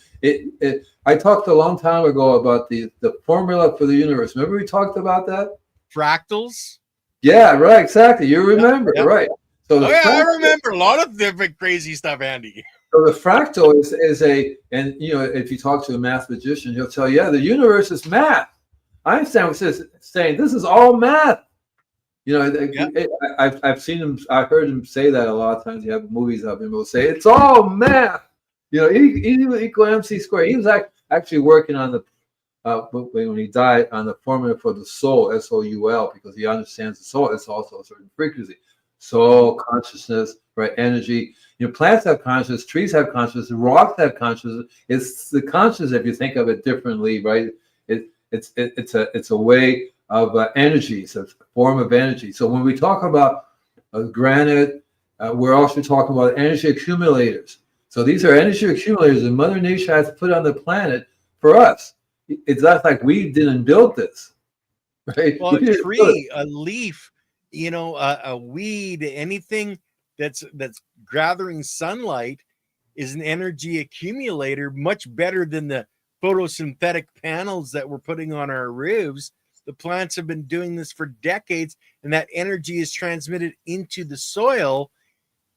I talked a long time ago about the formula for the universe. Remember we talked about that? Fractals? Yeah, right, exactly. You remember, right. So I remember a lot of different crazy stuff, Andy. So the fractal is and if you talk to a mathematician, he'll tell you, the universe is math. Einstein was saying this is all math. I've seen him. I heard him say that a lot of times. You have movies of him. He'll say it's all math. E equal MC squared. He was actually working on the when he died on the formula for the soul, SOUL, because he understands the soul. It's also a certain frequency. Soul, consciousness, right? Energy. Plants have consciousness, trees have consciousness, rocks have consciousness. It's the consciousness, if you think of it differently, right? It's a way of energy. It's a form of energy. So when we talk about granite, we're also talking about energy accumulators. So these are energy accumulators that Mother Nature has put on the planet for us. It's not like we didn't build this, right? Well, a tree, a leaf, a weed, anything that's gathering sunlight is an energy accumulator, much better than the photosynthetic panels that we're putting on our roofs. The plants have been doing this for decades, and that energy is transmitted into the soil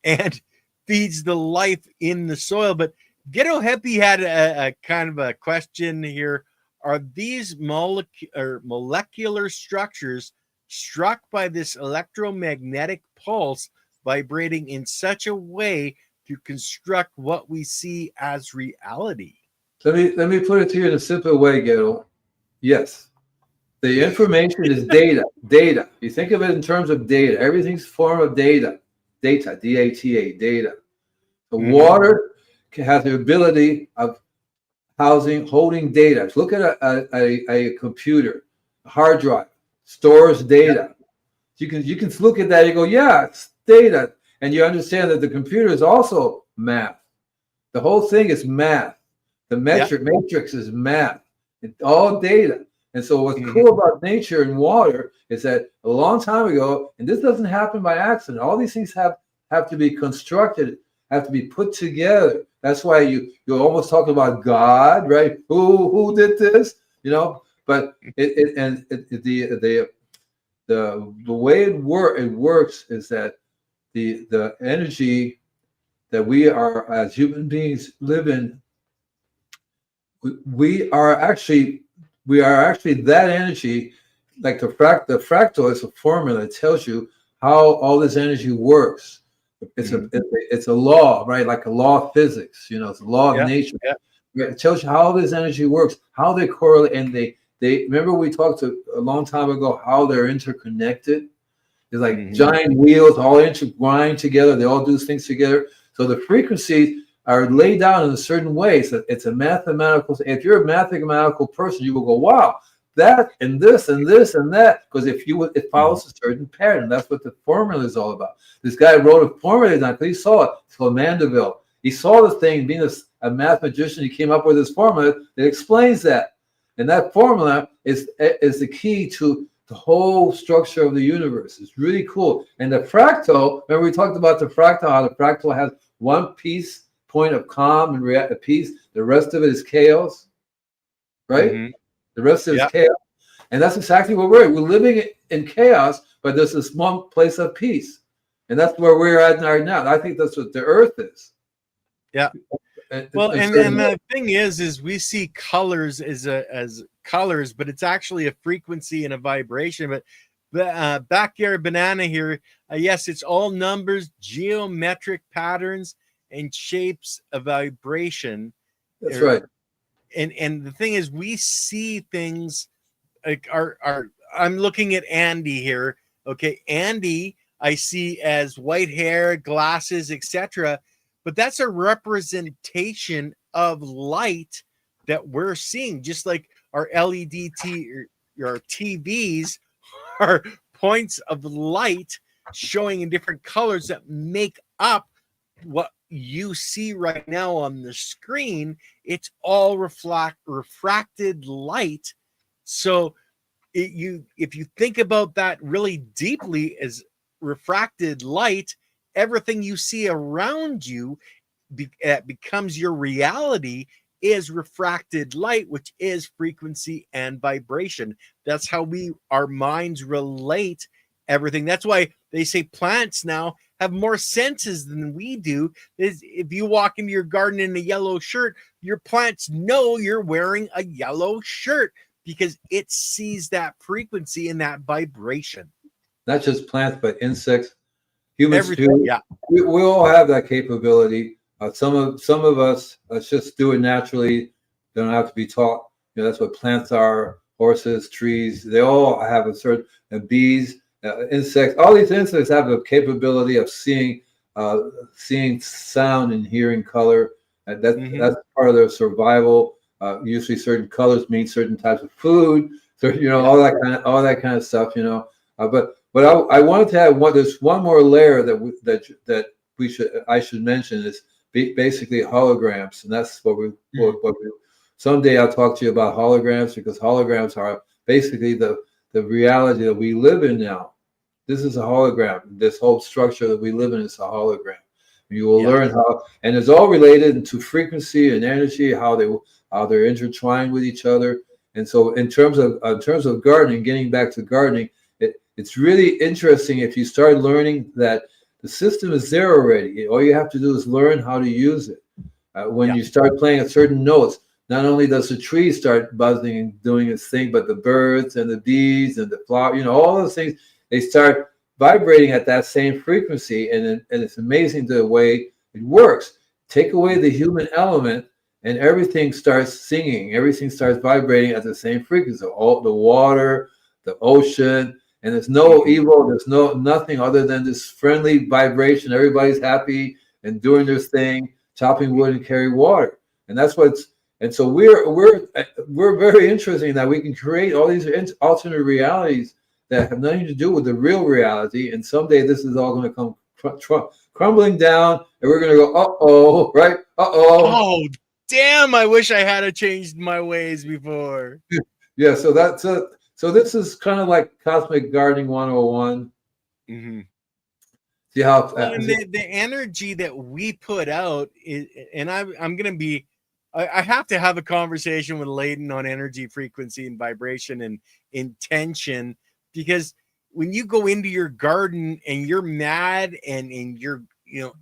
and feeds the life in the soil. But Ghetto Happy had a kind of a question here. Are these molecular structures struck by this electromagnetic pulse vibrating in such a way to construct what we see as reality? Let me put it to you in a simple way, Ghetto. Yes. The information is data. Data. You think of it in terms of data. Everything's form of data. Data. D-A-T-A. Data. The water has the ability of holding data. Look at a computer, a hard drive, stores data. You can look at that and go, yeah, it's data. And you understand that the computer is also math. The whole thing is math. The matrix is math. It's all data. And so what's cool about nature and water is that a long time ago, and this doesn't happen by accident, all these things have to be constructed, have to be put together. That's why you're almost talking about God, right? Who did this? You know, but the way it works is that the energy that we are as human beings live in, we are actually that energy. Like the fractal is a formula that tells you how all this energy works. It's a law, right? Like a law of physics, you know, it's a law of nature. It tells you how this energy works, how they correlate, and they remember we talked a long time ago how they're interconnected. It's like giant wheels all intertwined together. They all do things together. So the frequencies are laid down in a certain way. So it's a mathematical. If you're a mathematical person, you will go, wow, that and this and this and that, because it follows a certain pattern. That's what the formula is all about. This guy wrote a formula down because he saw it. It's called Mandeville. He saw the thing. Being a mathematician, he came up with this formula that explains that. And that formula is the key to the whole structure of the universe. It's really cool. And the fractal, remember we talked about the fractal, how the fractal has one point of calm and peace. The rest of it is chaos, right? The rest of it is chaos. And that's exactly what we're living in chaos, but there's this one place of peace. And that's where we're at right now. And I think that's what the earth is. Yeah. Well, and the thing is we see colors as colors, but it's actually a frequency and a vibration. But the Backyard Banana here, yes, it's all numbers, geometric patterns, and shapes of vibration. That's right. And the thing is, we see things like I'm looking at Andy here. Okay, Andy, I see as white hair, glasses, etc. But that's a representation of light that we're seeing, just like our LED or TVs are points of light showing in different colors that make up what you see right now on the screen. It's all refracted light. So if you think about that really deeply as refracted light, everything you see around you becomes your reality is refracted light, which is frequency and vibration. That's how our minds relate everything. That's why they say plants now have more senses than we do. If you walk into your garden in a yellow shirt, your plants know you're wearing a yellow shirt because it sees that frequency and that vibration. Not just plants, but insects, humans too. Yeah, we all have that capability. Some of us, let's just do it naturally. They don't have to be taught. You know, that's what plants are. Horses, trees, they all have a certain bees. Insects, all these insects have the capability of seeing sound and hearing color. That's part of their survival. Usually, certain colors mean certain types of food. So all that kind of stuff. But I wanted to have there's one more layer that I should mention is basically holograms, and that's what we someday I'll talk to you about holograms, because holograms are basically the reality that we live in now. This is a hologram. This whole structure that we live in is a hologram. You will learn how, and it's all related to frequency and energy, how they're intertwined with each other. And so, in terms of gardening, getting back to gardening, it's really interesting if you start learning that the system is there already. All you have to do is learn how to use it. When you start playing at certain notes, not only does the tree start buzzing and doing its thing, but the birds and the bees and the flower, all those things, they start vibrating at that same frequency. And it's amazing the way it works. Take away the human element and everything starts singing. Everything starts vibrating at the same frequency. All the water, the ocean, and there's no evil. There's nothing other than this friendly vibration. Everybody's happy and doing their thing, chopping wood and carry water. And that's what's, and so we're very interesting that we can create all these alternate realities that have nothing to do with the real reality. And someday this is all going to come crumbling down, and we're going to go, uh-oh, right? Uh-oh. Oh, damn, I wish I had changed my ways before. Yeah, so that's it. So this is kind of like Cosmic Gardening 101. Mm-hmm. See how and the energy that we put out is, and I'm going to be, I have to have a conversation with Layden on energy, frequency, and vibration and intention, because when you go into your garden and you're mad and you're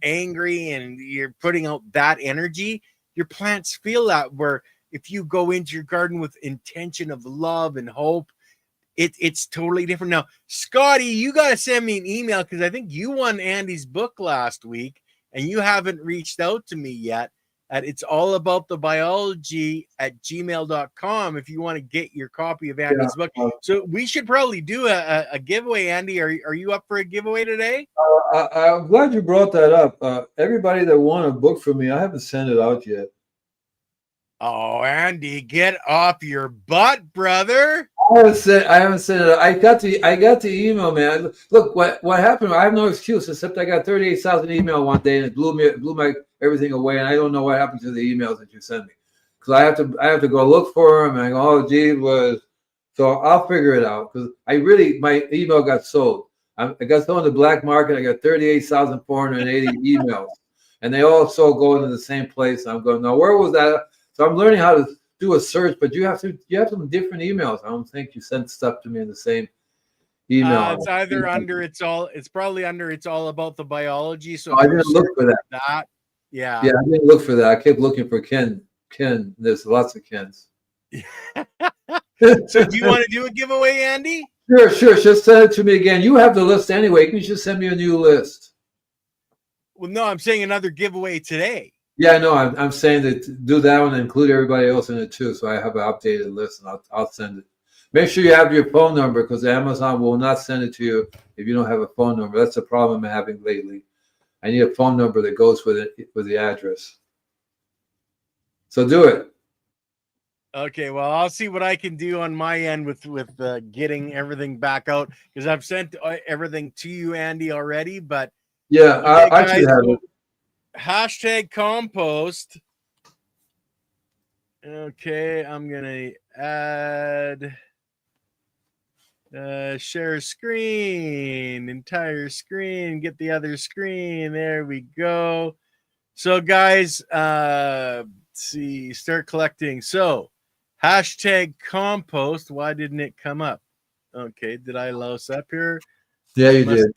angry and you're putting out that energy, your plants feel that. Where if you go into your garden with intention of love and hope, it's totally different. Now, Scotty, you got to send me an email, because I think you won Andy's book last week and you haven't reached out to me yet. At it's all about the biology at gmail.com if you want to get your copy of Andy's book. So we should probably do a giveaway. Andy, are you up for a giveaway today? I'm glad you brought that up. Everybody that won a book from me, I haven't sent it out yet. Oh, Andy, get off your butt, brother. I haven't sent it. I got the email, man. Look, what happened? I have no excuse except I got 38,000 email one day, and it blew my everything away, and I don't know what happened to the emails that you sent me, because I have to go look for them, and I go, oh gee, so I'll figure it out, because my email got sold. I got sold in the black market. I got 38,480 emails, and they all sold going to the same place. I'm going, no, where was that? So I'm learning how to do a search, but you have some different emails. I don't think you sent stuff to me in the same email. It's either under it's probably under it's all about the biology. So I didn't look for that. Yeah, I didn't look for that. I kept looking for Ken. There's lots of Kens. So do you want to do a giveaway, Andy? Sure. Just send it to me again. You have the list anyway. You can just send me a new list. Well, no, I'm saying another giveaway today. Yeah, no, I'm saying that do that one and include everybody else in it too. So I have an updated list, and I'll send it. Make sure you have your phone number, because Amazon will not send it to you if you don't have a phone number. That's a problem I'm having lately. I need a phone number that goes with it, with the address. So do it. Okay, well, I'll see what I can do on my end with getting everything back out, because I've sent everything to you, Andy, already. But yeah, I should have it. Hashtag compost. Okay, I'm gonna add share screen, entire screen, get the other screen. There we go. So guys, let's see, start collecting. So hashtag compost. Why didn't it come up? Okay, did I louse up here? Yeah, you did.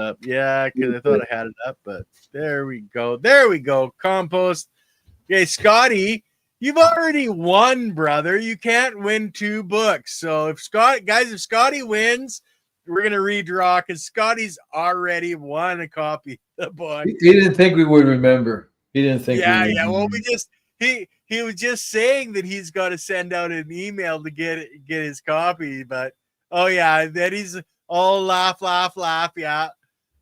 Up. Yeah, because I thought I had it up, but there we go. There we go. Compost. Okay, Scotty, you've already won, brother. You can't win 2 books. So if Scotty wins, we're gonna redraw, because Scotty's already won a copy of the book. He didn't think we would remember. He didn't think. Yeah. Well, he was just saying that he's got to send out an email to get his copy, but oh yeah, that he's. Oh, laugh. Yeah.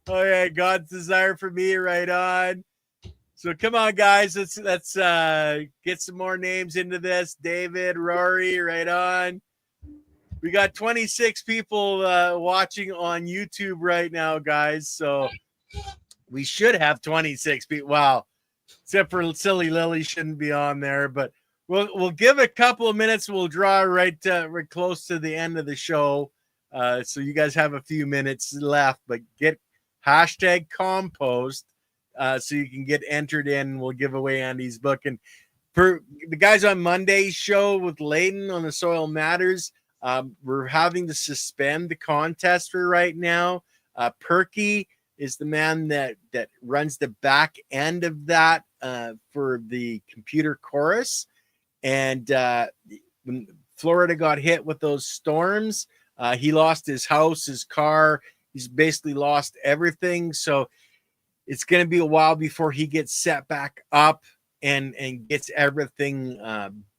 Oh, yeah. God's desire for me. Right on. So come on, guys. Let's get some more names into this. David, Rory, right on. We got 26 people watching on YouTube right now, guys. So we should have 26 people. Wow. Except for Silly Lily shouldn't be on there, but we'll give a couple of minutes. We'll draw right close to the end of the show. So you guys have a few minutes left, but get hashtag compost so you can get entered in. We'll give away Andy's book. And for the guys on Monday's show with Layden on the Soil Matters, we're having to suspend the contest for right now. Perky is the man that runs the back end of that for the computer chorus. And when Florida got hit with those storms, he lost his house, his car. He's basically lost everything. So it's going to be a while before he gets set back up and gets everything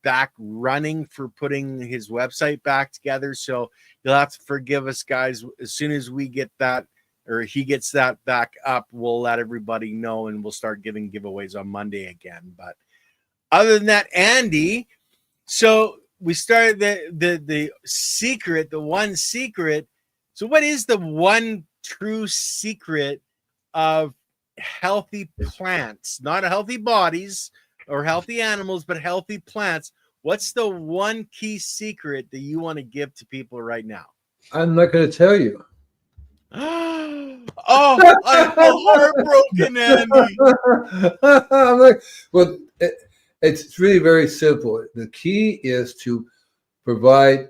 back running for putting his website back together. So you'll have to forgive us, guys. As soon as we get that, or he gets that back up, we'll let everybody know, and we'll start giving giveaways on Monday again. But other than that, Andy, so we started the secret, the one secret. So what is the one true secret of healthy plants? Not healthy bodies or healthy animals, but healthy plants. What's the one key secret that you want to give to people right now? I'm not going to tell you. Oh, I'm so heartbroken, Andy. I'm like, well, it's really very simple. The key is to provide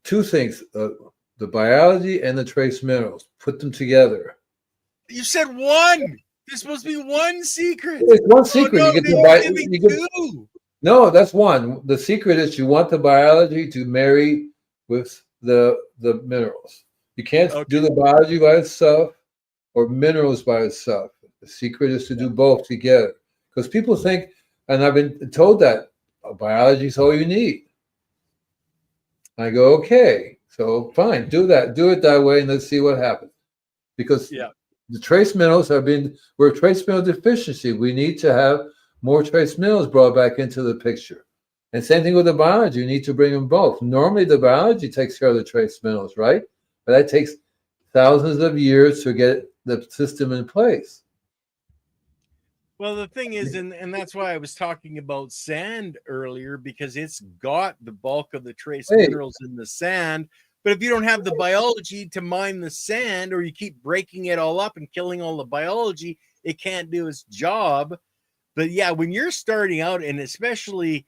two things: the biology and the trace minerals. Put them together. You said one. There's supposed to be one secret. It's one secret. Oh, no, you get two. No, that's one. The secret is you want the biology to marry with the minerals. You can't do the biology by itself or minerals by itself. The secret is to do both together. Because people think, and I've been told that biology is all you need. I go, okay, so fine, do that. Do it that way, and let's see what happens. Because the trace minerals we're trace mineral deficiency. We need to have more trace minerals brought back into the picture. And same thing with the biology. You need to bring them both. Normally, the biology takes care of the trace minerals, right? But that takes thousands of years to get the system in place. Well, the thing is, and that's why I was talking about sand earlier, because it's got the bulk of the trace minerals in the sand. But if you don't have the biology to mine the sand, or you keep breaking it all up and killing all the biology, it can't do its job. But yeah, when you're starting out, and especially,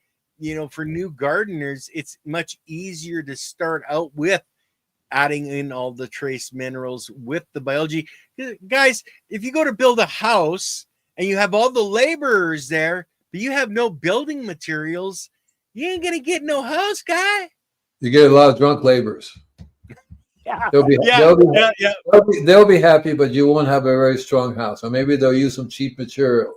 for new gardeners, it's much easier to start out with adding in all the trace minerals with the biology. Guys, if you go to build a house and you have all the laborers there, but you have no building materials, you ain't gonna get no house, guy. You get a lot of drunk laborers. They'll be happy, but you won't have a very strong house. Or maybe they'll use some cheap material.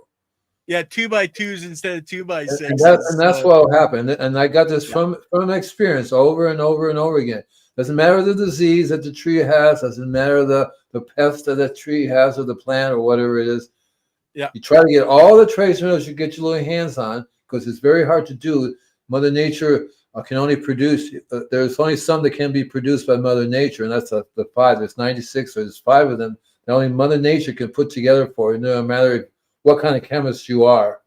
Yeah, 2x2s instead of 2x6s. And that's what will happen. And I got this from experience over and over and over again. Doesn't matter the disease that the tree has. Doesn't matter the pest that the tree has or the plant or whatever it is. Yeah. You try to get all the trace minerals you get your little hands on, because it's very hard to do. Mother Nature can only produce. There's only some that can be produced by Mother Nature, and that's the 5. There's 96, or there's 5 of them that only Mother Nature can put together for you, no matter what kind of chemist you are.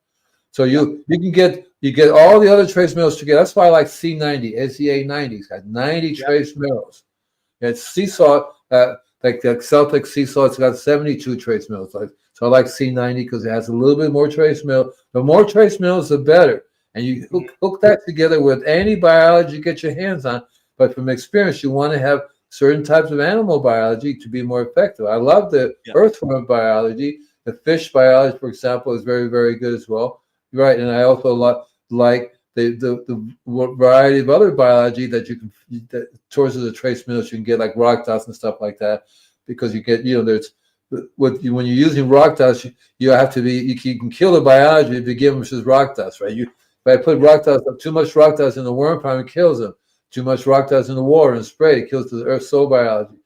So you get all the other trace minerals together. That's why I like C90, SEA90. It's got 90 trace minerals. And sea salt, like the Celtic sea salt, it's got 72 trace minerals. So I like C90 because it has a little bit more trace mineral. The more trace minerals, the better. And you hook that together with any biology you get your hands on. But from experience, you want to have certain types of animal biology to be more effective. I love the earthworm biology. The fish biology, for example, is very, very good as well. Right, and I also like the variety of other biology that you can towards the trace minerals you can get, like rock dust and stuff like that, because you get there's when you're using rock dust, you have to be you can kill the biology if you give them just rock dust, right? If I put rock dust, too much rock dust in the worm farm, it kills them. Too much rock dust in the water and spray, it kills the earth soil biology.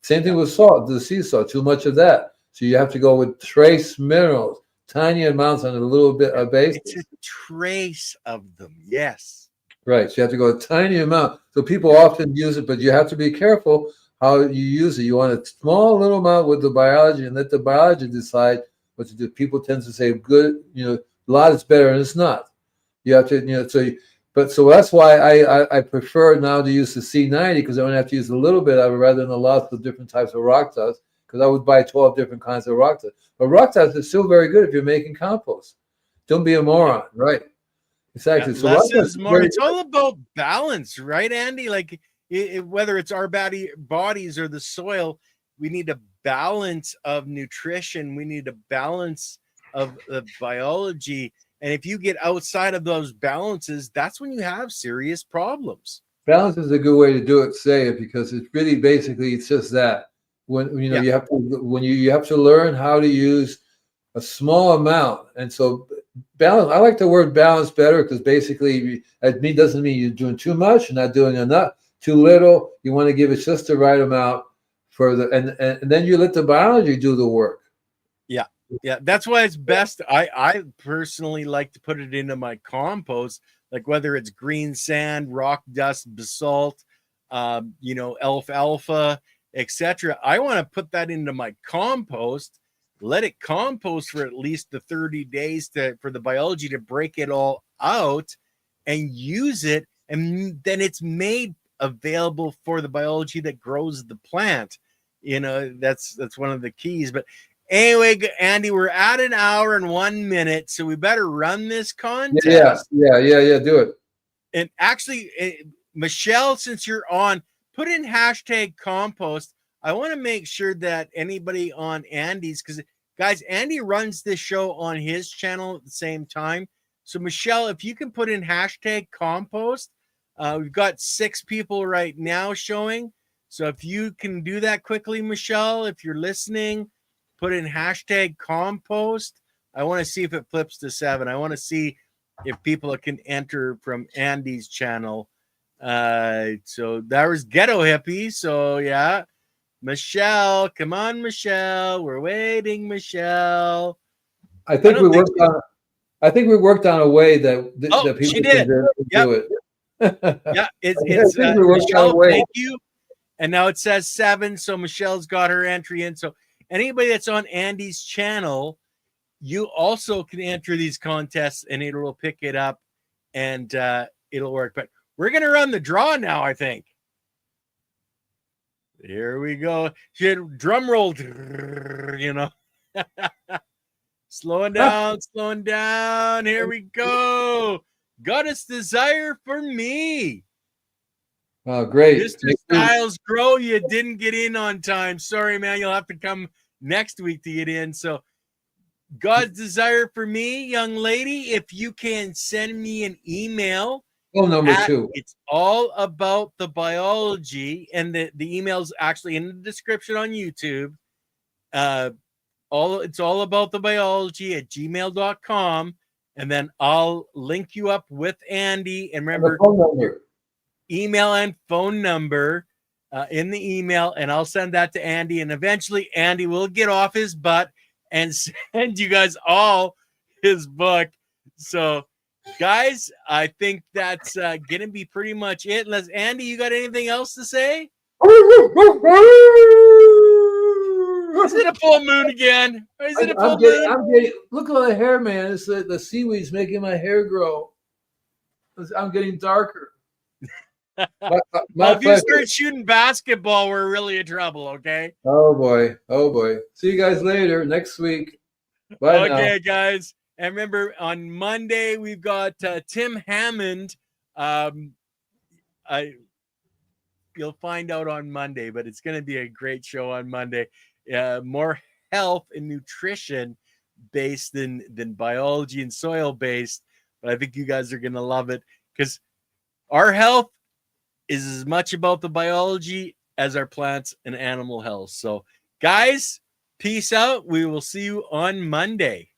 Same thing with salt, the sea salt, too much of that. So you have to go with trace minerals. Tiny amounts on a little bit of basis. It's a trace of them, yes. Right, so you have to go a tiny amount. So people often use it, but you have to be careful how you use it. You want a small little amount with the biology, and let the biology decide what to do. People tend to say, good, a lot is better, and it's not. You have to, so that's why I prefer now to use the C90, because I only have to use a little bit of it rather than a lot of different types of rock dust. because I would buy 12 different kinds of rock dust. But rock dust is still very good if you're making compost. Don't be a moron, right? Exactly. Yeah, So rock less dust is is more. very It's all about balance, right, Andy? Like whether it's our bodies or the soil, we need a balance of nutrition. We need a balance of the biology. And if you get outside of those balances, that's when you have serious problems. balance is a good way to do it, say it, because it's really basically it's just that. When Yeah. you have to when you have to learn how to use a small amount. And so balance, I like the word balance better because basically it doesn't mean you're doing too much, you're not doing enough, too little. You want to give it just the right amount for the and then you let the biology do the work. Yeah. Yeah. That's why it's best. I personally like to put it into my compost, like whether it's green sand, rock dust, basalt, alfalfa, etc. I want to put that into my compost, let it compost for at least the 30 days for the biology to break it all out and use it. And then it's made available for the biology that grows the plant. That's one of the keys. But anyway, Andy, we're at an hour and 1 minute, so we better run this contest. Yeah. Do it. And actually, Michelle, since you're on, put in hashtag compost. I want to make sure that anybody on Andy's, because guys, Andy runs this show on his channel at the same time. So Michelle, if you can put in hashtag compost, we've got 6 people right now showing. So if you can do that quickly, Michelle, if you're listening, put in hashtag compost. I want to see if it flips to 7. I want to see if people can enter from Andy's channel. So that was Ghetto Hippie. So yeah, Michelle, come on, Michelle. We're waiting, Michelle. I think we worked on a way that people can do it. Yeah, it's Michelle. Thank you. And now it says 7, so Michelle's got her entry in. So anybody that's on Andy's channel, you also can enter these contests and it will pick it up and it'll work. But we're going to run the draw now, I think. Here we go. Drum roll, slowing down. Here we go. Goddess Desire for Me. Oh, great. Mr. Styles Grow, you didn't get in on time. Sorry, man. You'll have to come next week to get in. So God's Desire for Me, young lady, if you can send me an email. Number 2. It's all about the biology, and the email's actually in the description on YouTube. It's all about the biology at gmail.com, and then I'll link you up with Andy. And remember, email and phone number in the email, and I'll send that to Andy. And eventually, Andy will get off his butt and send you guys all his book. So, guys, I think that's going to be pretty much it. Unless, Andy, you got anything else to say? Is it a full moon again? Is it a full moon? Look at the hair, man. It's the seaweed's making my hair grow. I'm getting darker. Well, if you start shooting basketball, we're really in trouble, okay? Oh, boy. See you guys later next week. Bye okay, now. Guys. And remember, on Monday, we've got Tim Hammond. You'll find out on Monday, but it's going to be a great show on Monday. More health and nutrition based than biology and soil based. But I think you guys are going to love it because our health is as much about the biology as our plants and animal health. So, guys, peace out. We will see you on Monday.